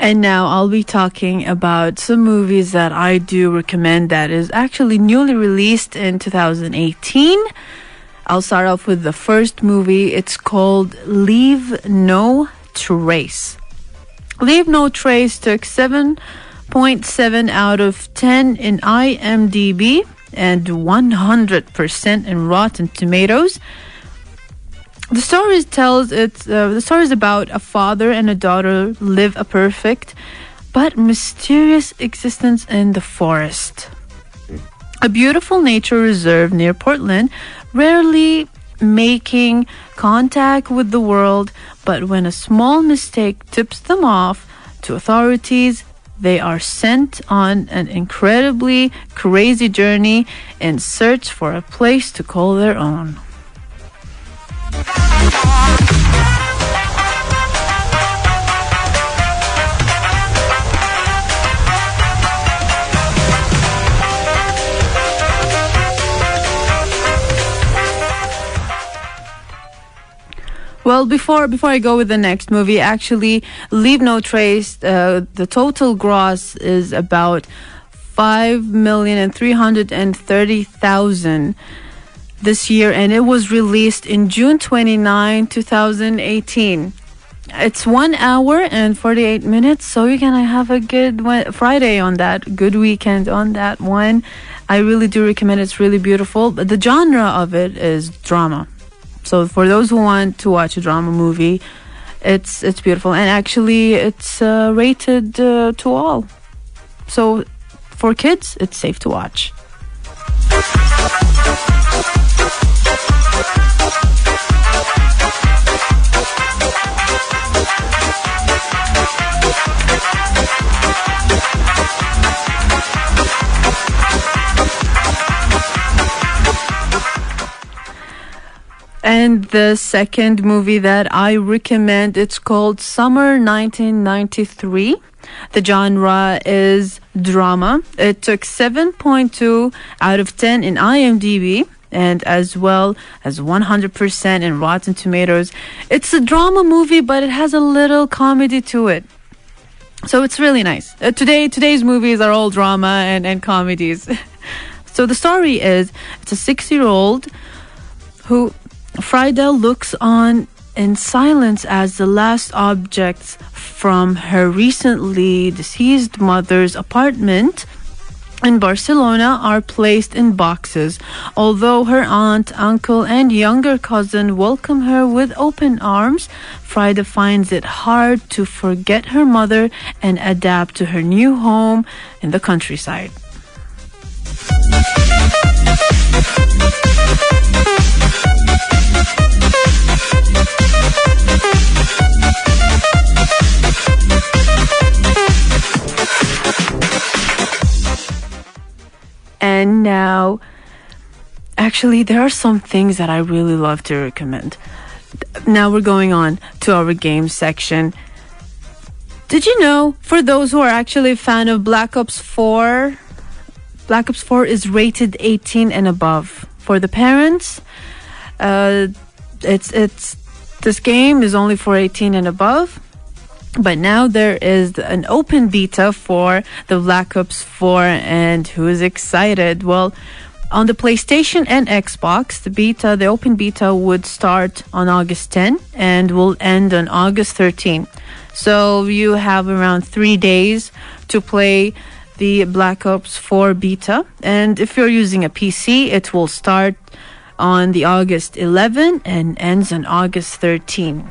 And now I'll be talking about some movies that I do recommend that is actually newly released in 2018. I'll start off with the first movie. It's called Leave No Trace. Leave No Trace took 7.7 out of 10 in IMDb and 100% in Rotten Tomatoes. The story is about a father and a daughter live a perfect but mysterious existence in the forest. A beautiful nature reserve near Portland, rarely making contact with the world, but when a small mistake tips them off to authorities, they are sent on an incredibly crazy journey in search for a place to call their own. Well, before I go with the next movie, actually, Leave No Trace, the total gross is about 5,330,000 this year, and it was released in June 29, 2018. It's 1 hour and 48 minutes, so you're gonna have a good Friday on that, good weekend on that one. I really do recommend it. It's really beautiful, but the genre of it is drama. So for those who want to watch a drama movie, it's beautiful, and actually it's rated to all. So for kids, it's safe to watch. And the second movie that I recommend, it's called Summer 1993. The genre is drama. It took 7.2 out of 10 in IMDb and as well as 100% in Rotten Tomatoes. It's a drama movie, but it has a little comedy to it. So it's really nice. Today's movies are all drama and comedies. So the story is, it's a 6-year-old who Frida looks on in silence as the last objects from her recently deceased mother's apartment in Barcelona are placed in boxes. Although her aunt, uncle, and younger cousin welcome her with open arms, Frida finds it hard to forget her mother and adapt to her new home in the countryside. And now, actually, there are some things that I really love to recommend. Now we're going on to our games section. Did you know, for those who are actually a fan of Black Ops 4, Black Ops 4 is rated 18 and above. For the parents, this game is only for 18 and above. But now there is an open beta for the Black Ops 4, and who is excited? Well, on the PlayStation and Xbox, the open beta would start on August 10 and will end on August 13. So you have around 3 days to play the Black Ops 4 beta. And if you're using a PC, it will start on the August 11 and ends on August 13.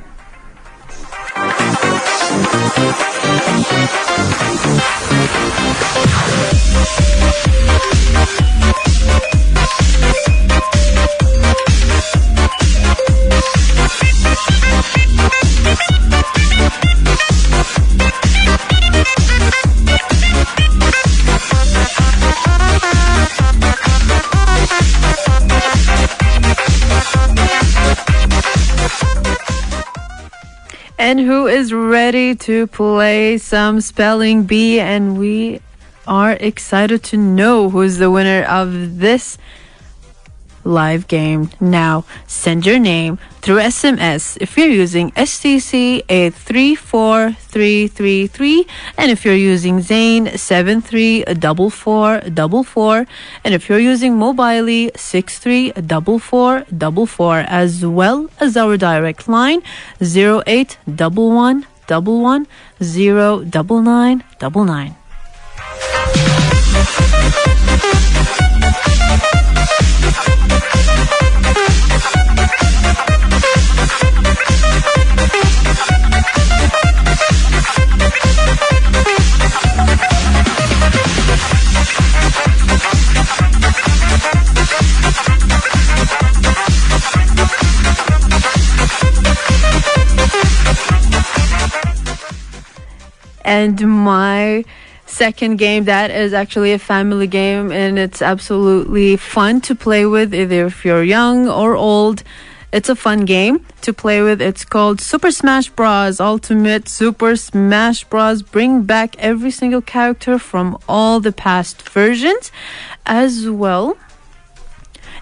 And who is ready to play some spelling bee? And we are excited to know who's the winner of this live game. Now, send your name through SMS if you're using STC 834333, and if you're using Zane 734444, and if you're using Mobily 634444, as well as our direct line 0811110999. And my second game, that is actually a family game, and it's absolutely fun to play with, either if you're young or old. It's a fun game to play with. It's called Super Smash Bros. Ultimate Super Smash Bros. Bring back every single character from all the past versions as well.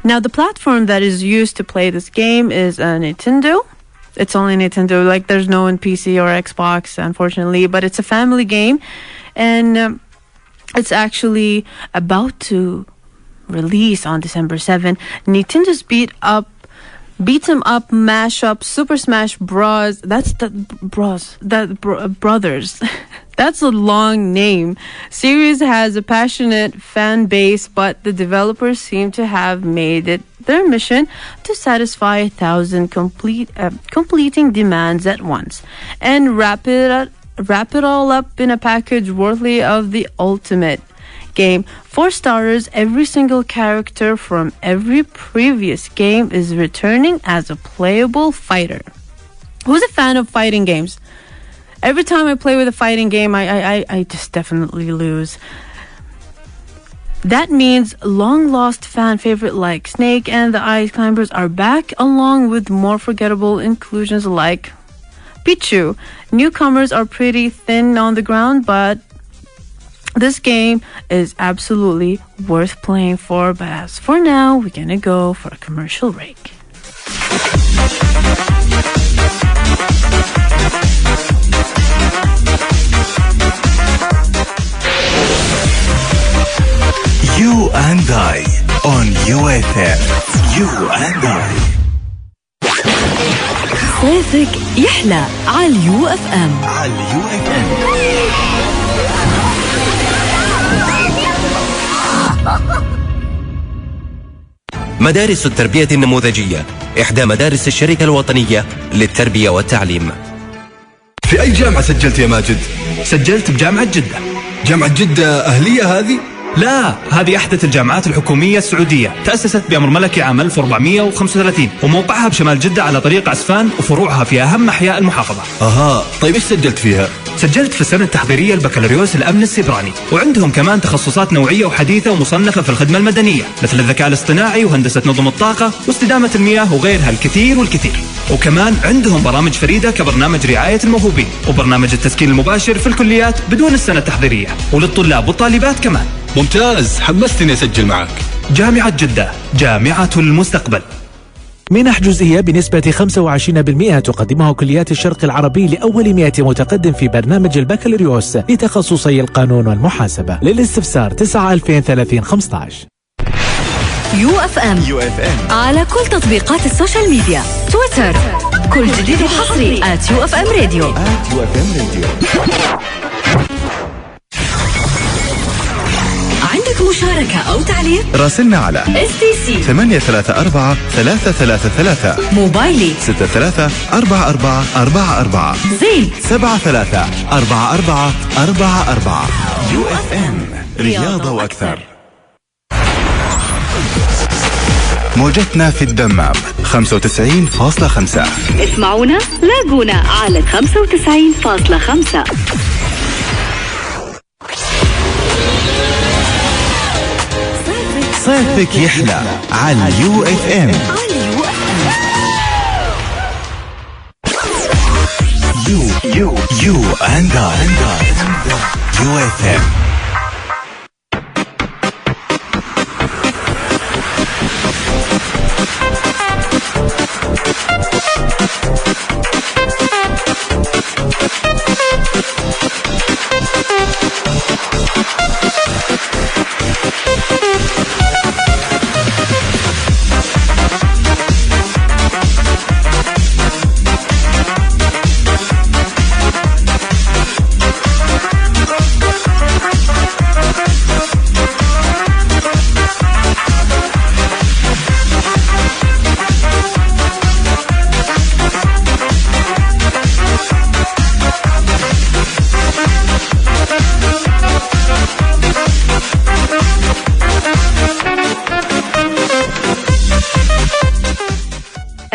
Now, the platform that is used to play this game is a Nintendo. It's only Nintendo, like there's no on PC or Xbox, unfortunately, but it's a family game, and it's actually about to release on December 7. Nintendo's beat 'em up mashup Super Smash Bros. That's the brothers. That's a long name. Series has a passionate fan base, but the developers seem to have made it their mission to satisfy 1,000 completing demands at once and wrap it all up in a package worthy of the ultimate game. For starters, every single character from every previous game is returning as a playable fighter. Who's a fan of fighting games? Every time I play with a fighting game, I just definitely lose. That means long-lost fan favorite like Snake and the Ice Climbers are back, along with more forgettable inclusions like Pichu. Newcomers are pretty thin on the ground, but this game is absolutely worth playing for. But as for now, we're gonna go for a commercial break. You and I on UFM. You and I. صيفك يحلى على اليو اف ام. مدارس التربية النموذجية إحدى مدارس الشركة الوطنية للتربية والتعليم. في أي جامعة سجلت يا ماجد؟ سجلت بجامعة جدة. جامعة جدة أهلية هذه؟ لا، هذه أحدث الجامعات الحكومية السعودية، تأسست بأمر ملكي عام 1435 وموقعها بشمال جدة على طريق عسفان وفروعها في أهم أحياء المحافظة. طيب إيش سجلت فيها؟ سجلت في السنة التحضيرية البكالوريوس الأمن السيبراني، وعندهم كمان تخصصات نوعية وحديثة ومصنفة في الخدمة المدنية مثل الذكاء الاصطناعي وهندسة نظم الطاقة واستدامة المياه وغيرها الكثير والكثير. وكمان عندهم برامج فريدة كبرنامج رعاية الموهوبين وبرنامج التسكين المباشر في الكليات بدون السنة التحضيرية، وللطلاب والطالبات كمان. ممتاز، حمستني أسجل معك. جامعة جدة، جامعة المستقبل. منح جزئية بنسبة 25% تقدمها كليات الشرق العربي لأول 100 متقدم في برنامج البكالوريوس لتخصصي القانون والمحاسبة. للاستفسار 9-2030-15. يو اف ام على كل تطبيقات السوشيال ميديا. تويتر كل جديد وحصري @UFM Radio. عندك مشاركة أو تعليق؟ راسلنا على STC 834-333 موبايلي 63-4444 زين 73-4444. UFM رياضة وأكثر. موجتنا في الدمام 95.5. اسمعونا لاقونا على 95.5. صيفك يحلى على اليو اف ام. يو اند اي يو اف ام.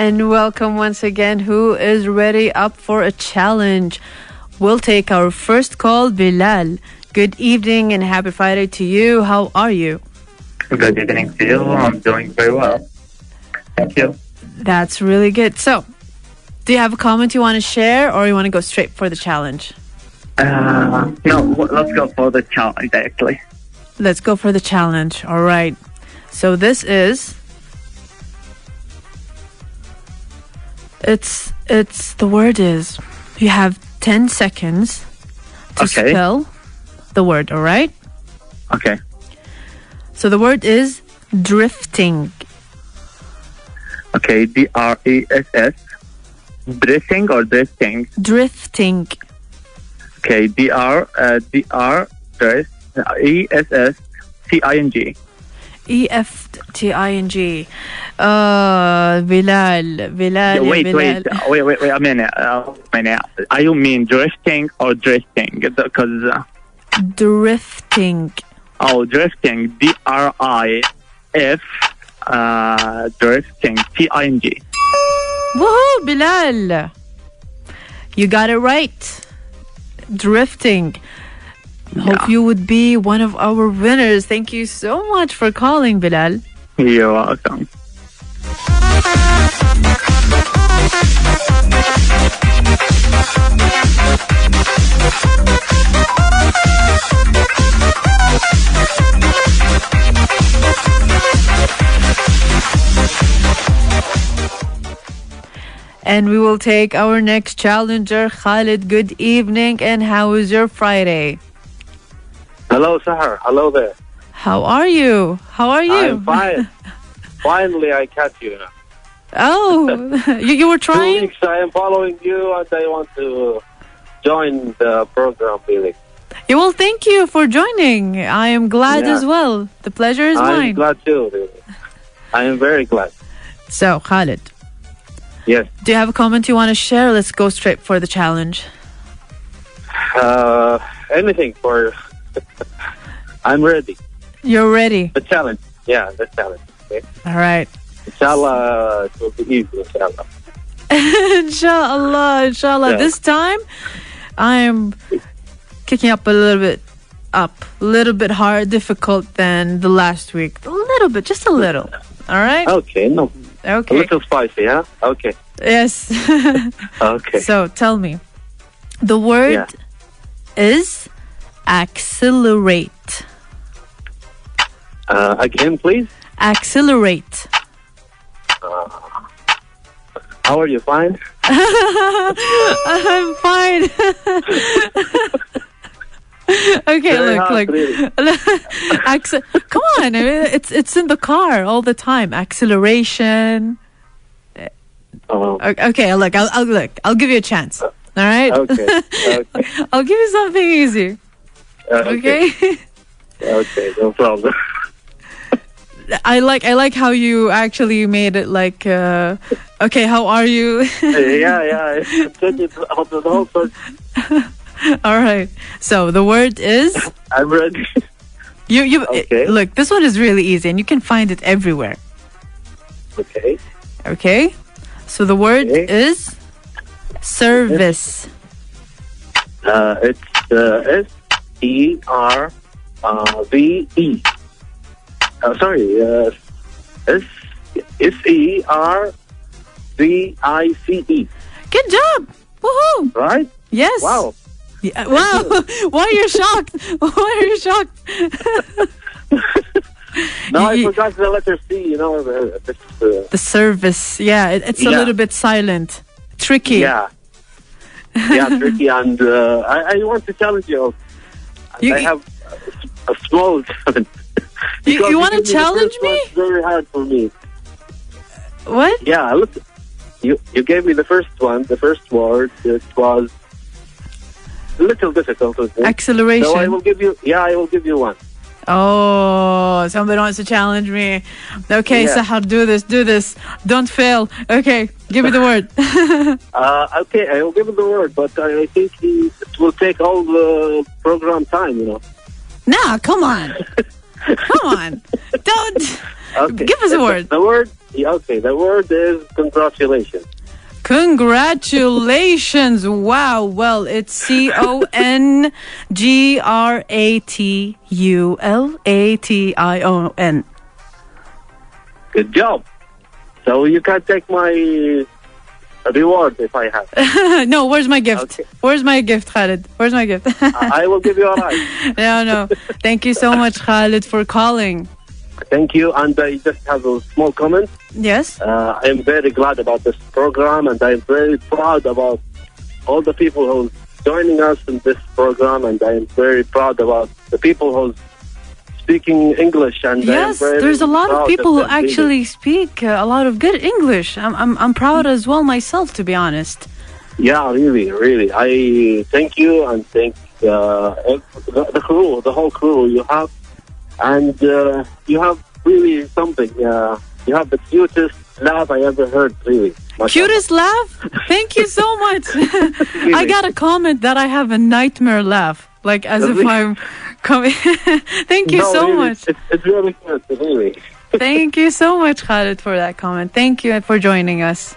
And welcome once again. Who is ready up for a challenge? We'll take our first call. Bilal, good evening and happy Friday to you. How are you? Good evening to you. I'm doing very well. Thank you. That's really good. So, do you have a comment you want to share or you want to go straight for the challenge? No, let's go for the challenge actually. Let's go for the challenge. All right. So this is... It's the word is, you have 10 seconds to spell the word, all right? Okay. So the word is drifting. Okay, DRESS. Drifting or drifting? Drifting. Okay, ESSTING. EFTING. Bilal. Wait a minute. You mean drifting or drifting? Because drifting. Oh, drifting. DRIF. Drifting. TING. Woohoo, Bilal! You got it right. Drifting. Hope you would be one of our winners. Thank you so much for calling, Bilal. You're welcome. And we will take our next challenger, Khalid. Good evening, and how is your Friday? Hello, Sahar. Hello there. How are you? I'm fine. Finally, I catch you now. Oh, you were trying? 2 weeks I am following you, and I want to join the program, really. Yeah, well, thank you for joining. I am glad as well. The pleasure is mine. I'm glad too, really. I am very glad. So, Khalid. Yes. Do you have a comment you want to share? Let's go straight for the challenge. Anything for... I'm ready. You're ready? The challenge. Yeah, the challenge. Okay. All right. Inshallah, it will be easy, inshallah. Inshallah. Yeah. This time, I'm kicking up a little bit hard, difficult than the last week. A little bit, just a little. All right? Okay, no. Okay. A little spicy, huh? Okay. Yes. Okay. So, tell me. The word is accelerate. Again, please? Accelerate. How are you? Fine? I'm fine. Okay, look. Really. Come on, it's in the car all the time. Acceleration. Okay, look. I'll give you a chance. All right. Okay. I'll give you something easy. Okay. Okay, no problem. I like how you actually made it like. Okay, how are you? Yeah. The whole person. All right. So the word is. I'm ready. You okay. Look, this one is really easy, and you can find it everywhere. Okay. Okay. So the word is service. It's S-E-R-V-E. Sorry. S-E-R-V-I-C-E. Good job. Woohoo. Right? Yes. Wow. Yeah, wow. Why are you shocked? No, I forgot the letter C, you know. The service. Yeah, it's a little bit silent. Tricky. Yeah. Yeah, tricky. And I want to challenge you. I have a small challenge. You want to challenge me? It's very hard for me. What? Yeah, look. You gave me the first one, the first word. It was a little difficult. Acceleration. So I will give you one. Oh, somebody wants to challenge me. Okay, Sahar, do this. Don't fail. Okay, give me the word. Okay, I will give you the word, but I think it will take all the program time, you know. Nah, come on. Come on. Don't. Okay. Give us a word. The word is congratulations. Congratulations. Wow. Well, it's CONGRATULATION. Good job. So you can take my reward if I have. No, where's my gift? Okay. Where's my gift, Khalid? Where's my gift? I will give you a ride. No. Thank you so much, Khalid, for calling. Thank you. And I just have a small comment. Yes. I am very glad about this program, and I am very proud about all the people who are joining us in this program, and I am very proud about the people who are speaking English. And yes, there's a lot of people who actually speak a lot of good English. I'm proud as well myself, to be honest. Yeah, really. I thank you and thank the crew, the whole crew you have. And you have really something. You have the cutest laugh I ever heard, really. Cutest laugh? Thank you so much. Really? I got a comment that I have a nightmare laugh. Like as if I'm coming. Thank you so much. It's really cute, really. Thank you so much, Khalid, for that comment. Thank you for joining us.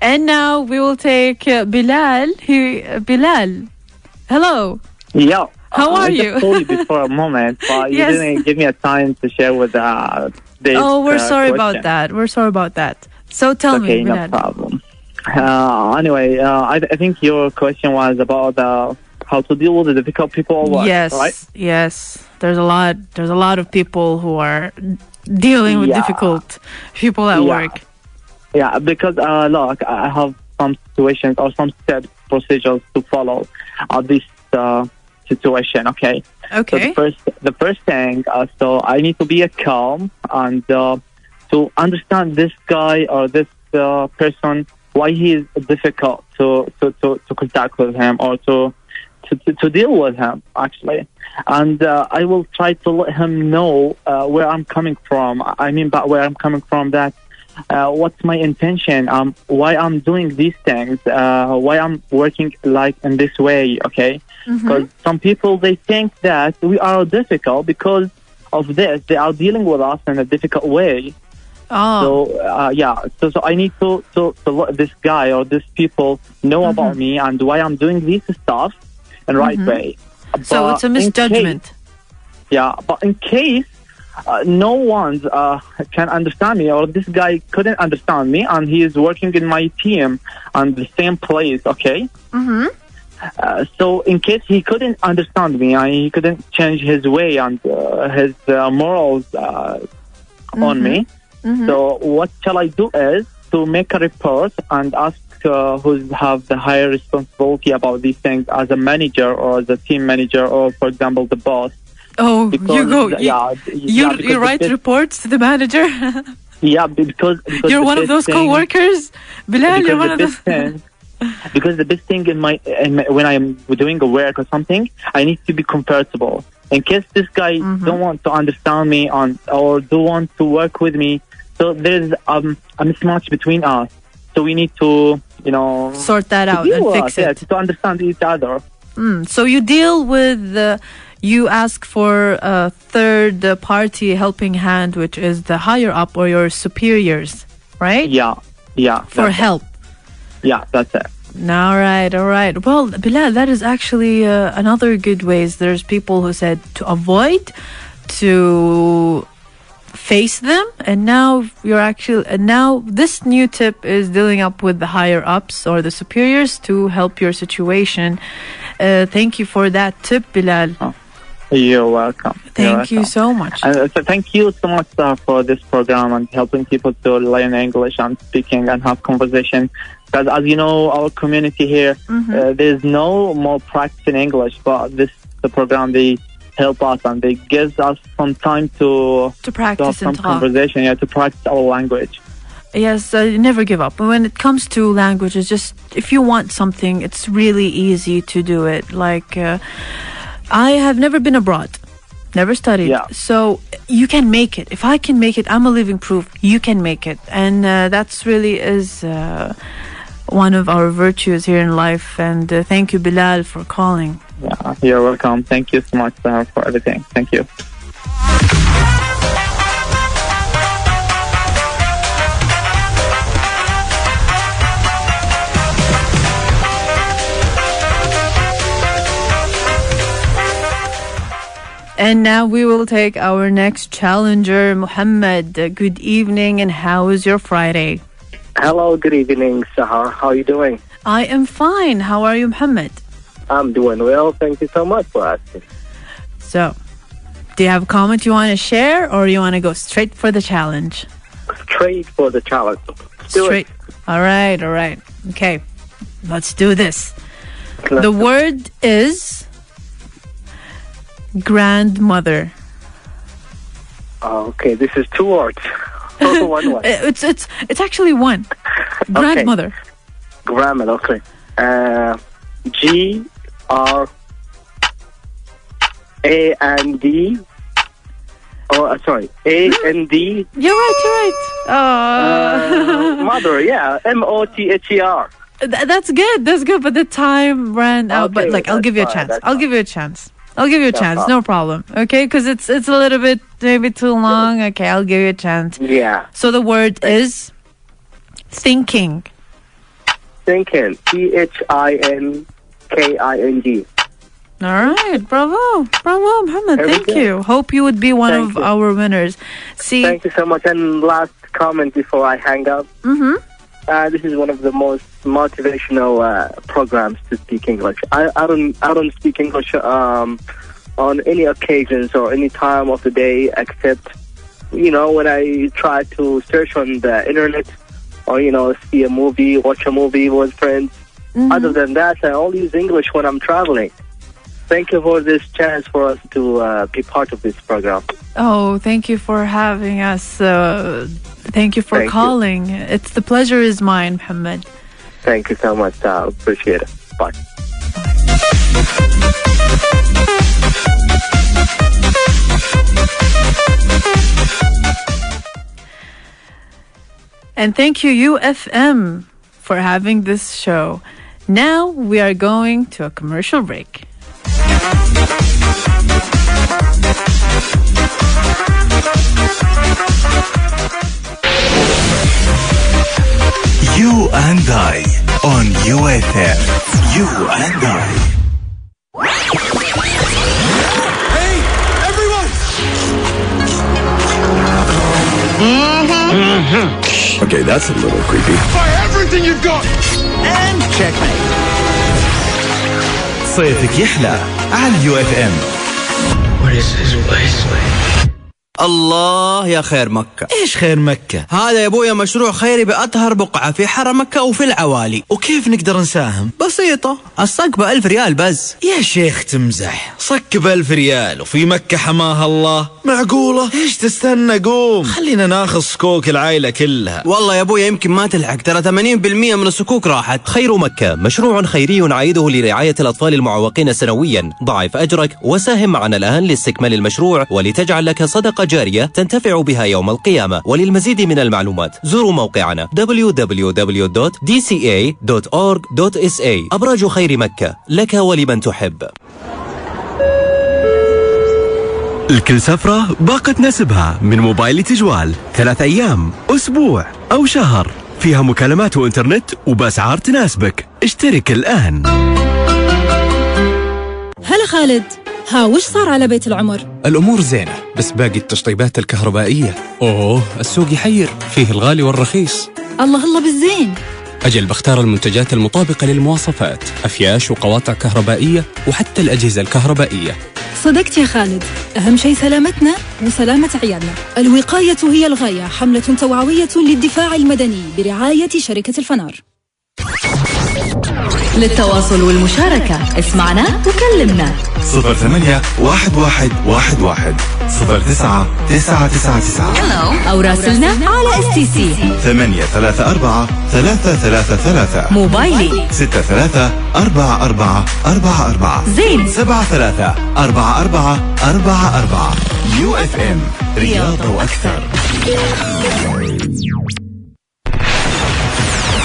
And now we will take Bilal. Bilal, hello. Yeah. How are you? I just called you before a moment, but you didn't give me a time to share with this. Oh, we're sorry about that. We're sorry about that. So tell me, Bilal. No problem. Anyway, I think your question was about how to deal with the difficult people at work. Yes, right? Yes. There's a lot of people who are dealing with difficult people at work. Yeah, because look, I have some situations or some steps, procedures to follow this situation. Okay. Okay. So the first thing, so I need to be calm and to understand this guy or this person, why he is difficult to contact with him or to deal with him, actually. And I will try to let him know where I'm coming from. I mean, by where I'm coming from, that what's my intention, why I'm doing these things, why I'm working like in this way, okay? Because some people, they think that we are difficult because of this. They are dealing with us in a difficult way. So I need to let this guy or these people know about me and why I'm doing this stuff in the right way. So But it's a misjudgment. but in case no one can understand me, or this guy couldn't understand me, and he is working in my team on the same place, okay? So in case he couldn't understand me, he couldn't change his way and his morals on me. So what shall I do is to make a report and ask who have the higher responsibility about these things, as a manager or as a team manager, or for example the boss. Oh, Because, you go. because You write reports to the manager. because you're one of those co-workers, Bilal. You're one of those. Because the best thing in my when I'm doing a work or something, I need to be comfortable. In case this guy don't want to understand me or don't want to work with me, so there's a mismatch between us. So we need to, sort that out and fix it. To understand each other. So you deal with. You ask for a third party helping hand, which is the higher up or your superiors, right? Yeah. For help. Yeah, that's it. All right. Well, Bilal, that is actually another good ways. There's people who said to avoid, to face them, and now this new tip is dealing up with the higher ups or the superiors to help your situation. Thank you for that tip, Bilal. You're welcome. Thank you so much. So thank you so much for this program and helping people to learn English and speaking and have conversation. Because as you know, our community here, there's no more practice in English, but the program, they help us and they give us some time to practice have some and talk. Conversation, to practice our language. Yes, never give up. When it comes to languages, just if you want something, it's really easy to do it. Like, I have never been abroad, never studied. So you can make it. If I can make it, I'm a living proof. You can make it. And that's really is one of our virtues here in life. And thank you, Bilal, for calling. Yeah, you're welcome. Thank you so much for everything. Thank you. And now we will take our next challenger, Muhammad. Good evening, and how is your Friday? Hello, good evening, Sahar. How are you doing? I am fine. How are you, Muhammad? I'm doing well. Thank you so much for asking. So, do you have a comment you want to share, or you want to go straight for the challenge? Straight for the challenge. Straight. All right. Okay, let's do this. The word is grandmother. Okay, this is two words. One word. It's actually one. Grandmother. Okay. Grandmother. Okay. G-R-A-N-D. Oh, sorry. A-N-D. You're right. Mother. Yeah. M-O-T-H-E-R. That's good. But the time ran out. But I'll give you a chance. I'll give you a chance. No problem. Okay, because it's a little bit maybe too long. Okay, I'll give you a chance. Yeah. So the word is thinking. Thinking. T-H-I-N-K-I-N-G. All right, bravo, Muhammad. Thank you. Hope you would be one of our winners. Thank you so much. And last comment before I hang up. This is one of the most motivational programs to speak English. I don't speak English on any occasions or any time of the day, except when I try to search on the internet or see a movie, watch a movie with friends. Other than that, I only use English when I'm traveling. Thank you for this chance for us to be part of this program. Oh, thank you for having us. Thank you for calling. It's the pleasure is mine, Muhammad. Thank you so much. I appreciate it. Bye. And thank you, UFM, for having this show. Now we are going to a commercial break. You and I on UFM. You and I. Hey, everyone! Okay, that's a little creepy. Fire everything you've got! And checkmate. صيفك يحلى على UFM. What is this place? الله يا خير مكة. إيش خير مكة؟ هذا يا أبويا مشروع خيري بأطهر بقعة في حرم مكة وفي العوالي. وكيف نقدر نساهم؟ بسيطة، الصك ب1000 ريال بس. يا شيخ تمزح، صك ب1000 ريال وفي مكة حماها الله. معقولة؟ إيش تستنى؟ قوم خلينا ناخذ صكوك العائلة كلها. والله يا أبويا يمكن ما تلحق، ترى 80% من الصكوك راحت. خير مكة مشروع خيري نعيده لرعاية الأطفال المعوقين سنويا. ضاعف أجرك وساهم معنا الآن لاستكمال المشروع ولتجعل لك صدقة جارية تنتفع بها يوم القيامة. وللمزيد من المعلومات زوروا موقعنا www.dca.org.sa. أبراج خير مكة لك ولمن تحب. الكل سفرة باقة نسبها من موبايل تجوال 3 أيام، أسبوع أو شهر، فيها مكالمات وإنترنت وبأسعار تناسبك. اشترك الآن. هلا خالد، وش صار على بيت العمر؟ الأمور زينة، بس باقي التشطيبات الكهربائية. السوق يحير، فيه الغالي والرخيص. الله بالزين. أجل بختار المنتجات المطابقة للمواصفات، أفياش وقواطع كهربائية وحتى الأجهزة الكهربائية. صدقت يا خالد، أهم شيء سلامتنا وسلامة عيالنا. الوقاية هي الغاية، حملة توعوية للدفاع المدني برعاية شركة الفنار. للتواصل والمشاركة اسمعنا وكلمنا 08-11-11 09-999 أو راسلنا على STC 834-333 موبايلي 63-4444 زين 73-4444 UFM رياضة وأكثر.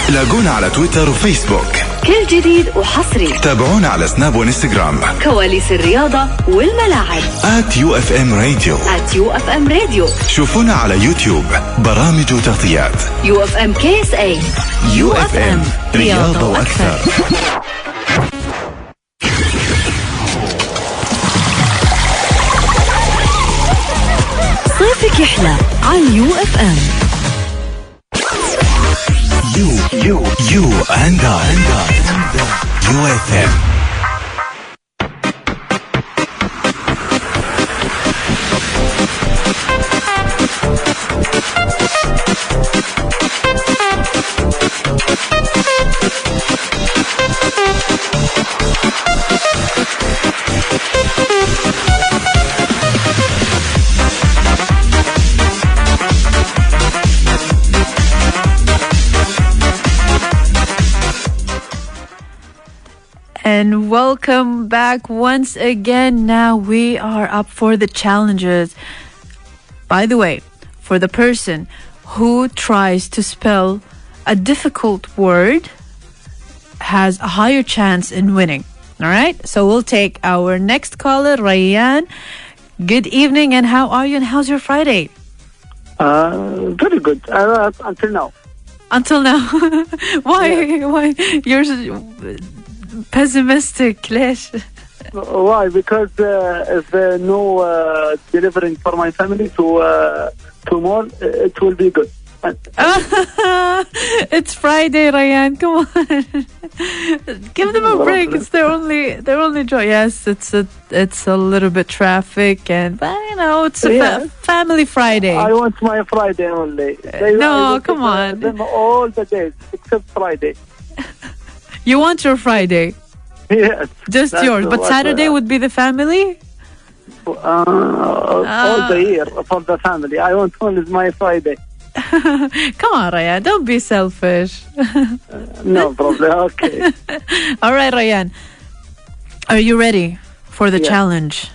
لاقونا على تويتر وفيسبوك، كل جديد وحصري. تابعونا على سناب وانستغرام، كواليس الرياضة والملاعب @UFM راديو. @UFM راديو. شوفونا على يوتيوب، برامج وتغطيات. UFM KSA. UFM رياضة وأكثر. صيفك يحلى على UFM. You and I. UFM. And welcome back once again. Now we are up for the challenges. By the way, for the person who tries to spell a difficult word has a higher chance in winning. All right? So we'll take our next caller, Rayyan. Good evening, and how are you, and how's your Friday? Very good. Until now. Until now? Why? You're pessimistic. ليش? Why? Because if no delivering for my family to mall, it will be good. It's Friday, Ryan. Come on. Give them a break. It's their only joy. Yes, it's a little bit traffic, and you know, it's a family Friday. I want my Friday only. No, come on. Them all the days except Friday. You want your Friday? Yes. Just yours. But Saturday would be the family? All the year for the family. I want only my Friday. Come on, Ryan. Don't be selfish. No problem. Okay. All right, Ryan. Are you ready for the challenge?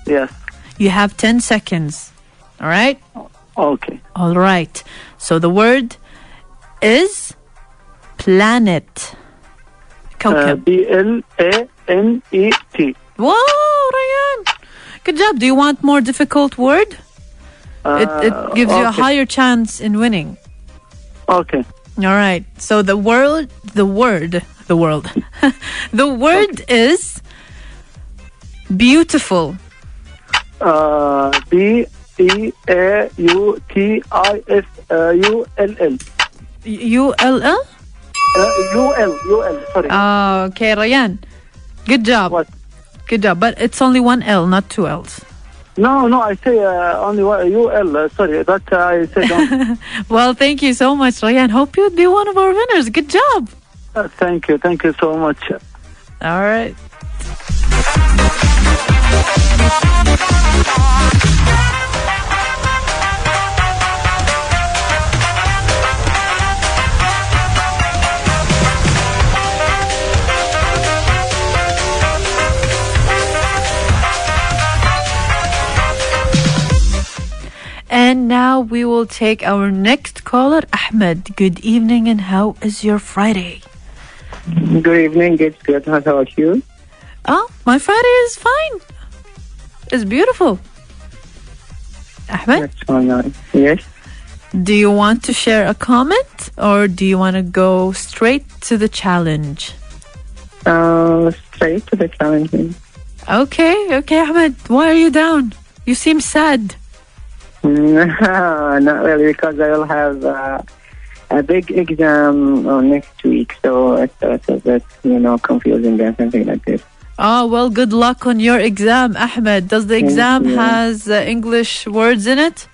Yes. You have 10 seconds. All right? Okay. All right. So the word is planet. PLANET. Whoa, Ryan. Good job. Do you want more difficult word? It gives you a higher chance in winning. Okay. All right. So the word is beautiful. BEAUTIFULL. ULL? UL. Sorry. Okay, Ryan. Good job. What? Good job. But it's only one L, not two L's. No, I say only UL. Sorry, that I said only. Well, thank you so much, Ryan. Hope you'd be one of our winners. Good job. Thank you so much. All right. And now we will take our next caller, Ahmed. Good evening, and how is your Friday? Good evening, it's good. How about you? Oh, my Friday is fine. It's beautiful. Ahmed? That's so nice. Yes. Do you want to share a comment, or do you want to go straight to the challenge? Straight to the challenge. Okay, Ahmed. Why are you down? You seem sad. No, not really, because I will have a big exam next week, so it's a bit, confusing and something like this. Oh, well, good luck on your exam, Ahmed. Does the exam has English words in it?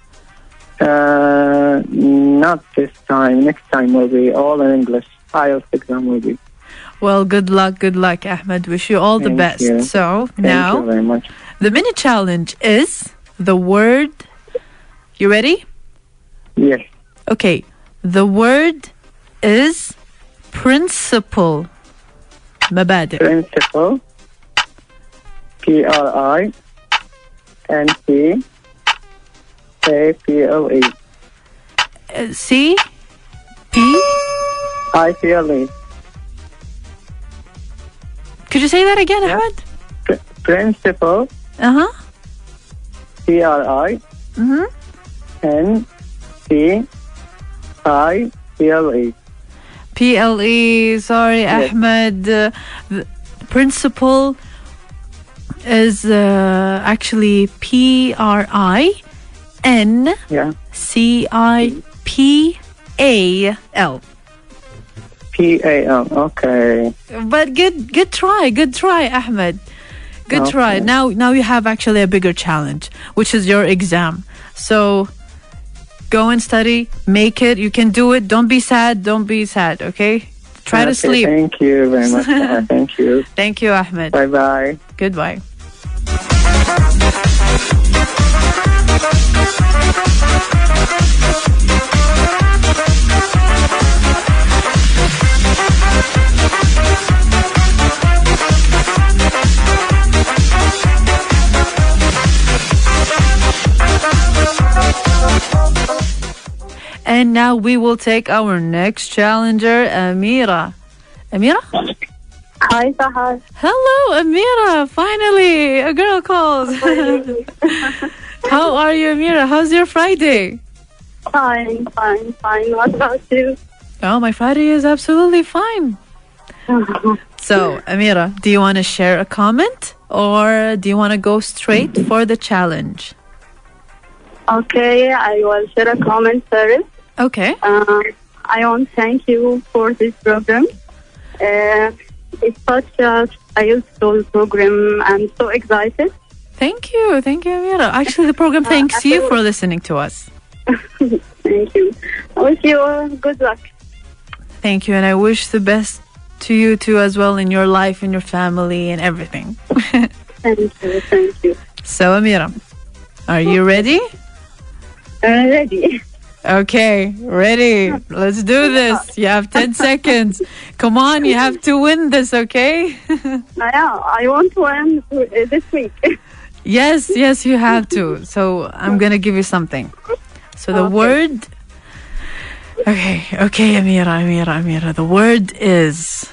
Not this time. Next time will be all in English. IELTS exam will be. Well, good luck, Ahmed. Wish you all the best. You. So, Thank you very much. The mini challenge is the word. You ready? Yes. Okay. The word is principle. مبادئ. Principle. PRINCIPLE. CPIPLE. Could you say that again, Ahmed? Principle. PRI. NCIPLE. PLE. Sorry, yes. Ahmed. The principle is actually PRINCIPAL. PAL. Okay. But good try, Ahmed. Good try. Now you have actually a bigger challenge, which is your exam. So go and study, make it. You can do it. Don't be sad, okay? Try to sleep. Thank you very much. Thank you. Thank you, Ahmed. Bye-bye. Goodbye. And now we will take our next challenger, Amira. Amira? Hi, Sahar. Hello, Amira. Finally, a girl calls. How are you, Amira? How's your Friday? Fine. What about you? Oh, my Friday is absolutely fine. So, Amira, do you want to share a comment, or do you want to go straight for the challenge? Okay, I will share a comment first. Okay. I want to thank you for this program. It's such a useful program. I'm so excited. Thank you, Amira. Actually, the program thanks you for listening to us. Thank you. I wish you good luck. Thank you, and I wish the best to you too as well in your life, in your family, and everything. Thank you. So, Amira, are you ready? Ready. Okay, ready. Let's do this. You have 10 seconds. Come on, you have to win this, okay? I want to win this week. Yes, you have to. So I'm going to give you something. So the word... Okay, Amira. The word is...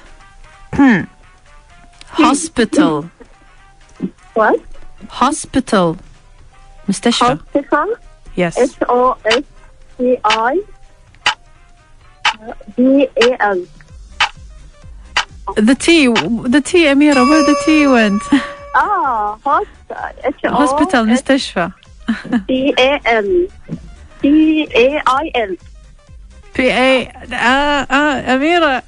hospital. What? Hospital. مستشفى. Hospital? Yes. HOSPITAL. The T, Amira, where the T went? Hospital. مستشفى. PAIL. Amira.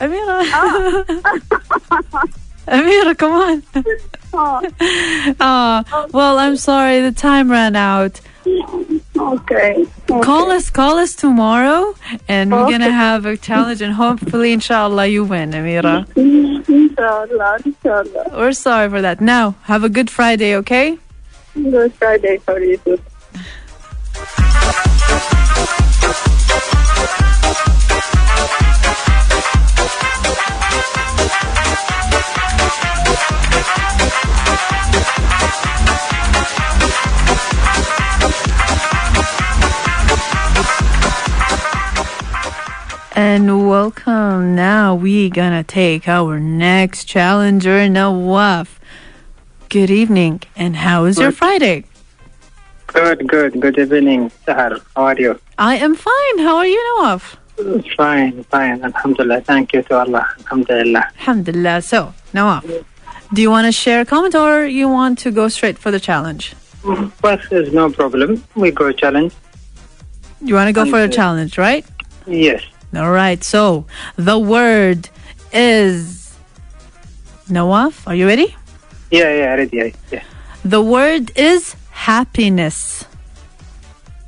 Amira, come on. Well, I'm sorry, the time ran out. Okay. Call us tomorrow, and we're gonna have a challenge, and hopefully, inshallah, you win, Amira. Inshallah. We're sorry for that. Now, have a good Friday, okay? Good Friday for you too. And welcome. Now we're gonna take our next challenger, Nawaf. Good evening, and how is your Friday? Good evening, Sahar. How are you? I am fine. How are you, Nawaf? Fine. Alhamdulillah. Thank you to Allah. Alhamdulillah. So, Nawaf, do you want to share a comment, or you want to go straight for the challenge? Well, there's no problem. We go challenge. You want to go for a challenge, right? Yes. All right. So, the word is... Nawaf, are you ready? Yeah, ready. Yeah. The word is happiness.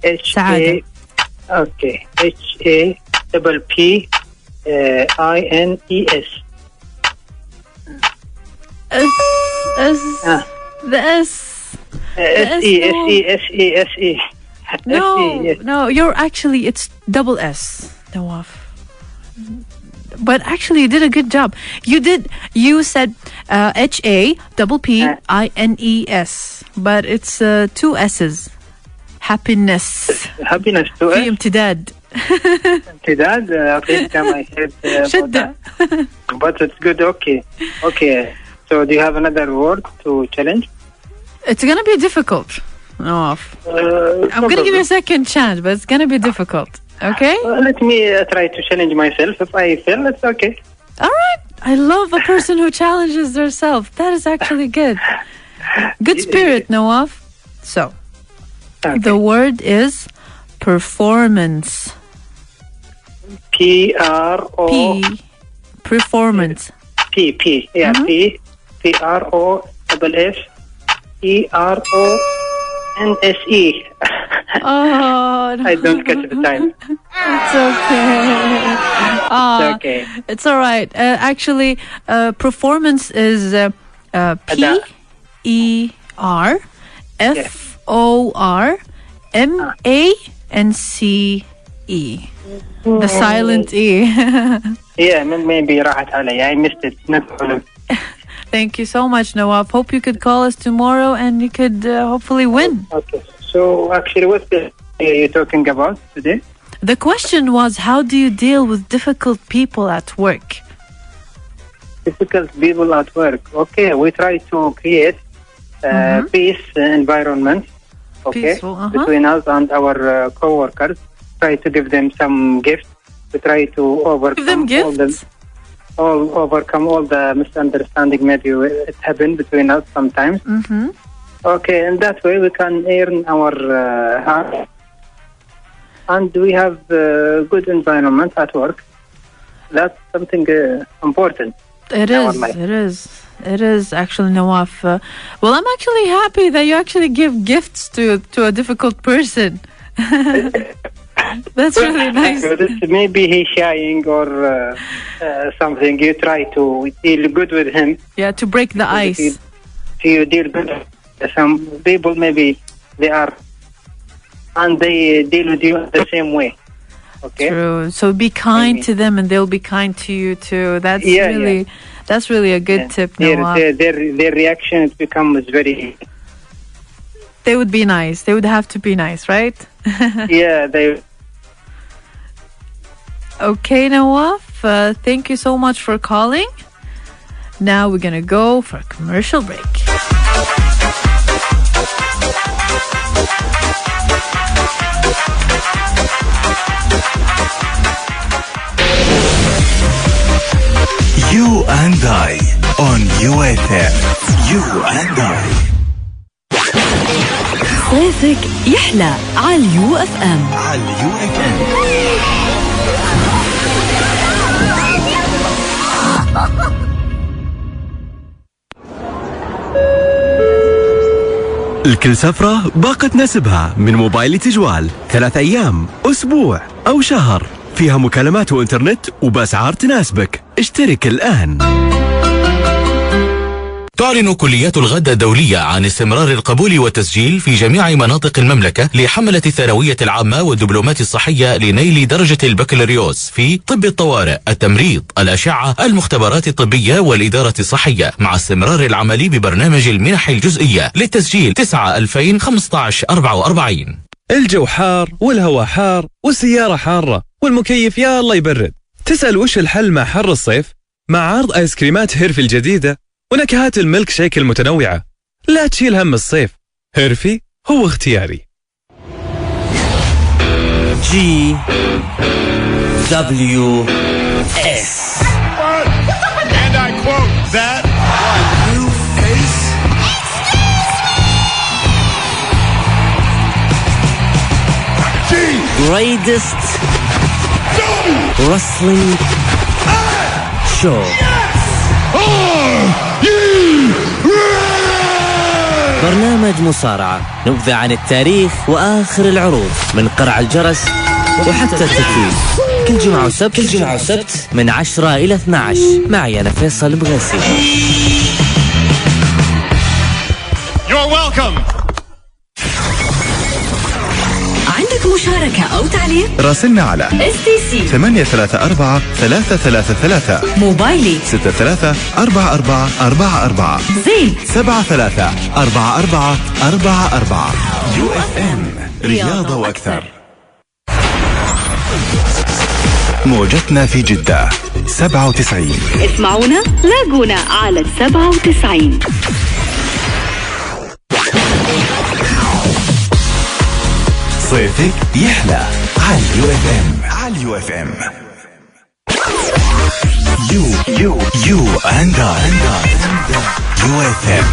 H-A... Okay. HAPPINES. The S. S-E. No, you're actually, it's double S, Nawaf. But actually, you did a good job. You said HAPPINES, but it's two S's. Happiness. Happiness, two S? في امتداد. Okay, come ahead. شدة. But it's good, okay. So do you have another word to challenge? It's going to be difficult. I'm going to give you a second chance, but it's going to be difficult. Okay? Let me try to challenge myself. If I fail, it's okay. All right. I love a person who challenges themselves. That is actually good. Good spirit, Nawaf. So, the word is performance. P-R-O... Performance. P. Yeah, P-R-O-F-F-E-R-O-N-S-E. Oh, no. I don't catch the time. It's okay. It's all right. Actually, performance is P-E-R-F-O-R-M-A-N-C-E. The silent E. Yeah, maybe راحت علي. I missed it. No problem. Thank you so much, Nawaf. Hope you could call us tomorrow and you could hopefully win. Okay. So, actually, what are you talking about today? The question was, how do you deal with difficult people at work? Difficult people at work. Okay, we try to create peace environment. Okay, peaceful, between us and our co-workers. Try to give them some gifts. We try to overcome all the misunderstanding maybe it happened between us sometimes. Okay, and that way we can earn our heart. and we have good environment at work. That's something important. It is actually, Nawaf. Well, I'm actually happy that you actually give gifts to a difficult person. That's really nice. Maybe he's shying or something. You try to deal good with him. Yeah, to break the ice. You deal good. Some people maybe they are, and they deal with you the same way. Okay. True. So be kind to them, and they'll be kind to you too. That's really a good tip, Nawaf. Their reaction becomes very. They would be nice. They would have to be nice, right? Yeah, they. Okay, Nawaf. Thank you so much for calling. Now we're gonna go for a commercial break. You and I on UFM. You and I. صيفك يحلى على اليو اف ام. الكل سفرة باقة نسبها من موبايل تجوال 3 أيام، أسبوع أو شهر، فيها مكالمات وإنترنت وبأسعار تناسبك. اشترك الآن. تعلن كليات الغد الدولية عن استمرار القبول والتسجيل في جميع مناطق المملكة لحملة الثانوية العامة والدبلومات الصحية لنيل درجة البكالوريوس في طب الطوارئ، التمريض، الأشعة، المختبرات الطبية والإدارة الصحية، مع استمرار العمل ببرنامج المنح الجزئية. للتسجيل 9-2015-44. الجو حار والهواء حار والسيارة حارة والمكيف يا الله يبرد. تسأل وش الحل مع حر الصيف؟ مع عرض آيس كريمات هيرفي الجديدة ونكهات الميلك شيك المتنوعة. لا تشيل هم الصيف، هيرفي هو اختياري. GWS. And I quote that new face. Greatest wrestling show. برنامج مصارعة، نبذة عن التاريخ وآخر العروض، من قرع الجرس وحتى التتويج. كل جمعة وسبت من 10 إلى 12 معي أنا فيصل بغيسي. You're welcome. عندك مشاركة أو تعليق؟ راسلنا على STC 834-333 موبايلي 63-4444 زين 73-4444. UFM رياضة وأكثر. موجتنا في جدة 97. اسمعونا لاقونا على 97. صيفك يحلى على UFM. You and I. UFM.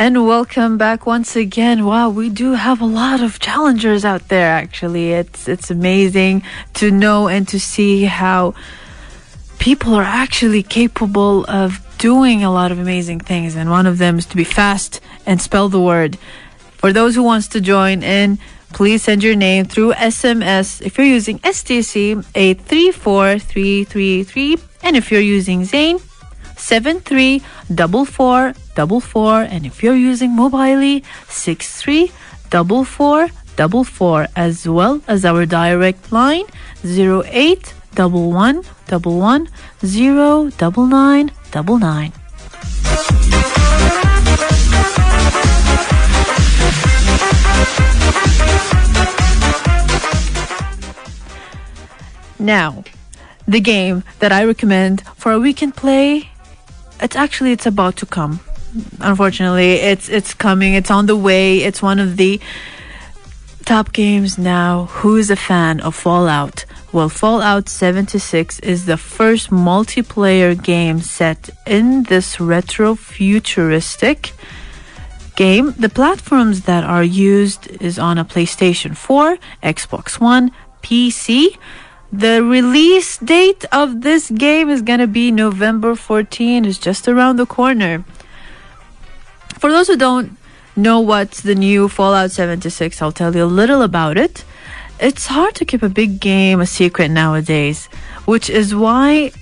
And welcome back once again. Wow, we do have a lot of challengers out there, actually. It's amazing to know and to see how people are actually capable of doing a lot of amazing things. And one of them is to be fast and spell the word. For those who wants to join in, please send your name through SMS if you're using STC 834333, and if you're using Zain 734444, and if you're using Mobily 634444, as well as our direct line 0811110999. Now, the game that I recommend for a weekend play, it's about to come. Unfortunately, it's coming. It's on the way. It's one of the top games now. Who is a fan of Fallout? Well, Fallout 76 is the first multiplayer game set in this retro futuristic game. The platforms that are used is on a PlayStation 4, Xbox One, PC. The release date of this game is going to be November 14. It's just around the corner. For those who don't know what's the new Fallout 76, I'll tell you a little about it. It's hard to keep a big game a secret nowadays, which is why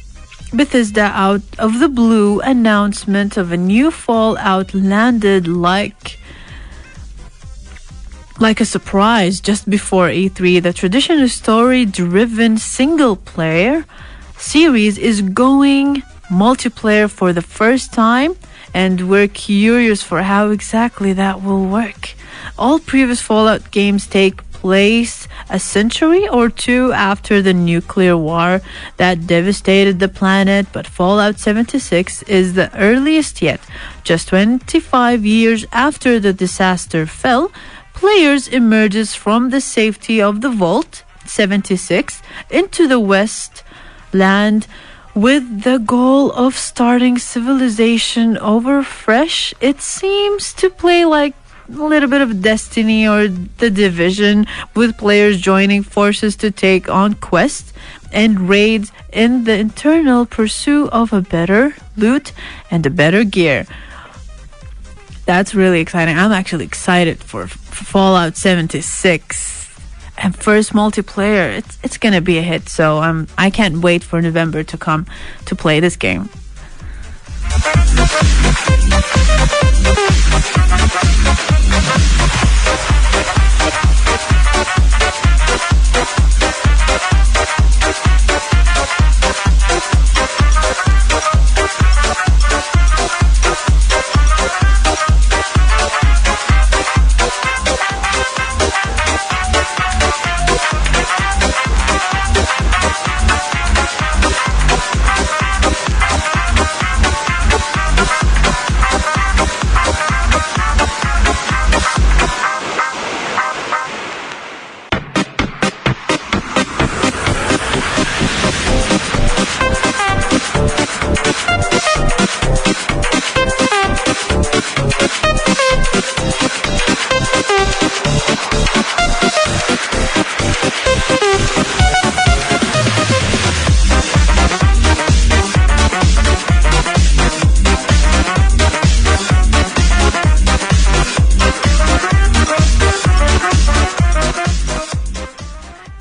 Bethesda, out of the blue, announcement of a new Fallout landed like a surprise just before E3. The traditional story-driven single-player series is going multiplayer for the first time, and we're curious for how exactly that will work. All previous Fallout games take place a century or two after the nuclear war that devastated the planet, but Fallout 76 is the earliest yet. Just 25 years after the disaster fell, players emerges from the safety of the Vault 76 into the Westland with the goal of starting civilization over fresh. It seems to play like a little bit of Destiny or The Division, with players joining forces to take on quests and raids in the internal pursuit of a better loot and a better gear. That's really exciting. I'm actually excited for Fallout 76. And first multiplayer, it's gonna be a hit. So I can't wait for November to come to play this game.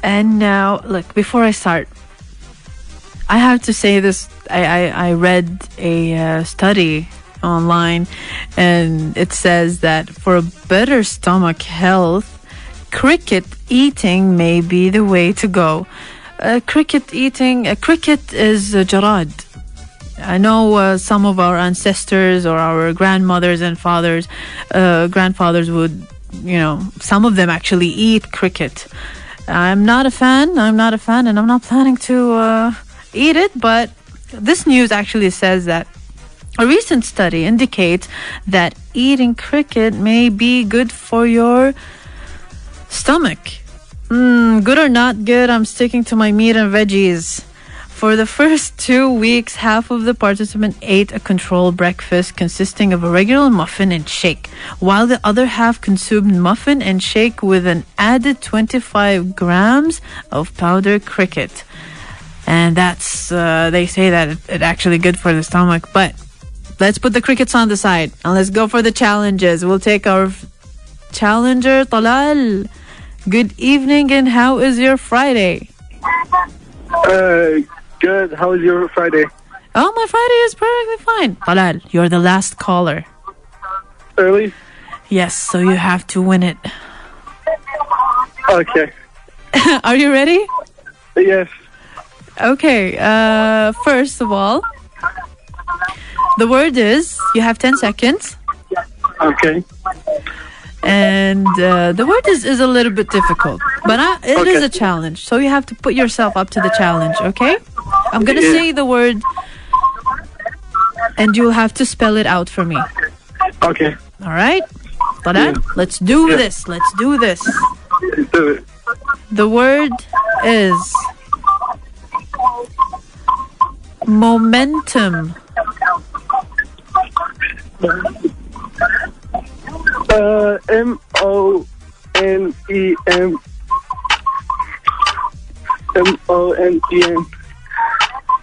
And now, look, before I start, I have to say this. I read a study online, and it says that for a better stomach health, cricket eating may be the way to go. Cricket is jarad. I know some of our ancestors or our grandmothers and grandfathers would, some of them actually eat cricket. I'm not a fan, and I'm not planning to eat it, but this news actually says that a recent study indicates that eating cricket may be good for your stomach. Good or not good, I'm sticking to my meat and veggies. For the first 2 weeks, half of the participants ate a controlled breakfast consisting of a regular muffin and shake, while the other half consumed muffin and shake with an added 25 grams of powdered cricket. And that's, they say that it's actually good for the stomach. But let's put the crickets on the side and let's go for the challenges. We'll take our challenger, Talal. Good evening, and how is your Friday? Good. How is your Friday? Oh, my Friday is perfectly fine. Talal, you're the last caller. Early? Yes, so you have to win it. Okay. Are you ready? Yes. Okay, first of all, the word is, you have 10 seconds. Okay. And the word is a little bit difficult, but it is a challenge. So you have to put yourself up to the challenge, okay? I'm going to say the word and you'll have to spell it out for me. Okay. All right? Talal, let's do this. Let's do this. Let's do it. The word is momentum. M-O-N-E-M. M-O-N-E-M.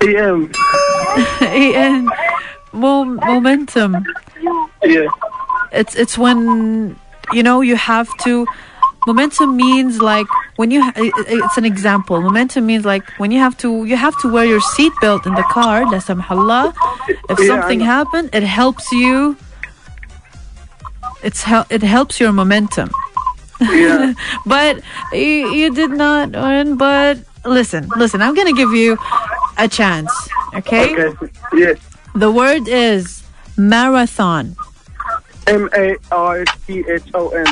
E-M. E-N. Momentum. Yeah. It's when, you know, you have to... Momentum means like when you... it's an example. Momentum means like when you have to wear your seatbelt in the car. La samhallah. If something happened, it helps you... It helps your momentum. Yeah. But you did not win. But listen, I'm going to give you a chance. Okay? Okay. Yes. The word is marathon. M-A-R-T-H-O-N.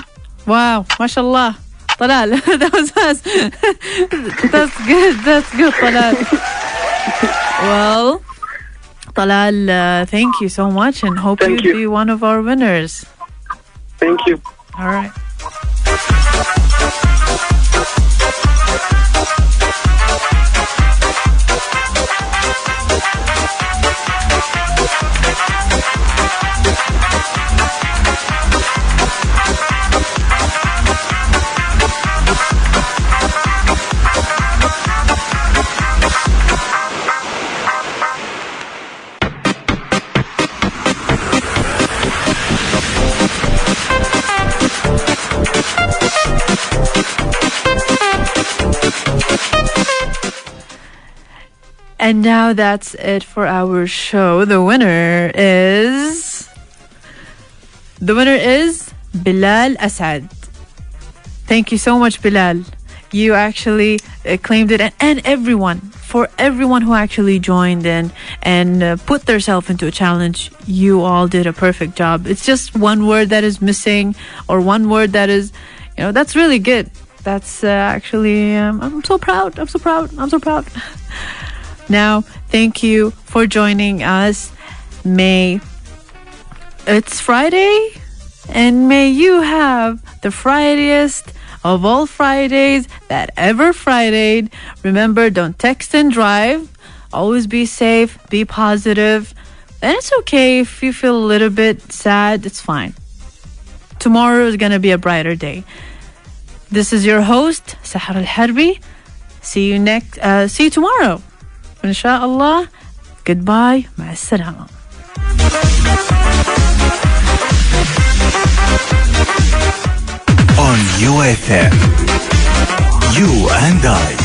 Wow, mashallah. Talal, that was fast. That's good, Talal. Well, Talal, thank you so much and hope you'd be one of our winners. Thank you. All right. And now that's it for our show. The winner is Bilal Asad. Thank you so much, Bilal. You actually claimed it, and everyone who actually joined in and put themselves into a challenge, you all did a perfect job. It's just one word that is missing, or one word that is, that's really good. That's actually, I'm so proud. Now, thank you for joining us. It's Friday, and may you have the Fridiest of all Fridays that ever Fridayed. Remember, don't text and drive. Always be safe, be positive. And it's okay if you feel a little bit sad, it's fine. Tomorrow is going to be a brighter day. This is your host, Sahar الحربي. See you tomorrow. Inshallah. Goodbye. مع السلامة. On UFM, you and I.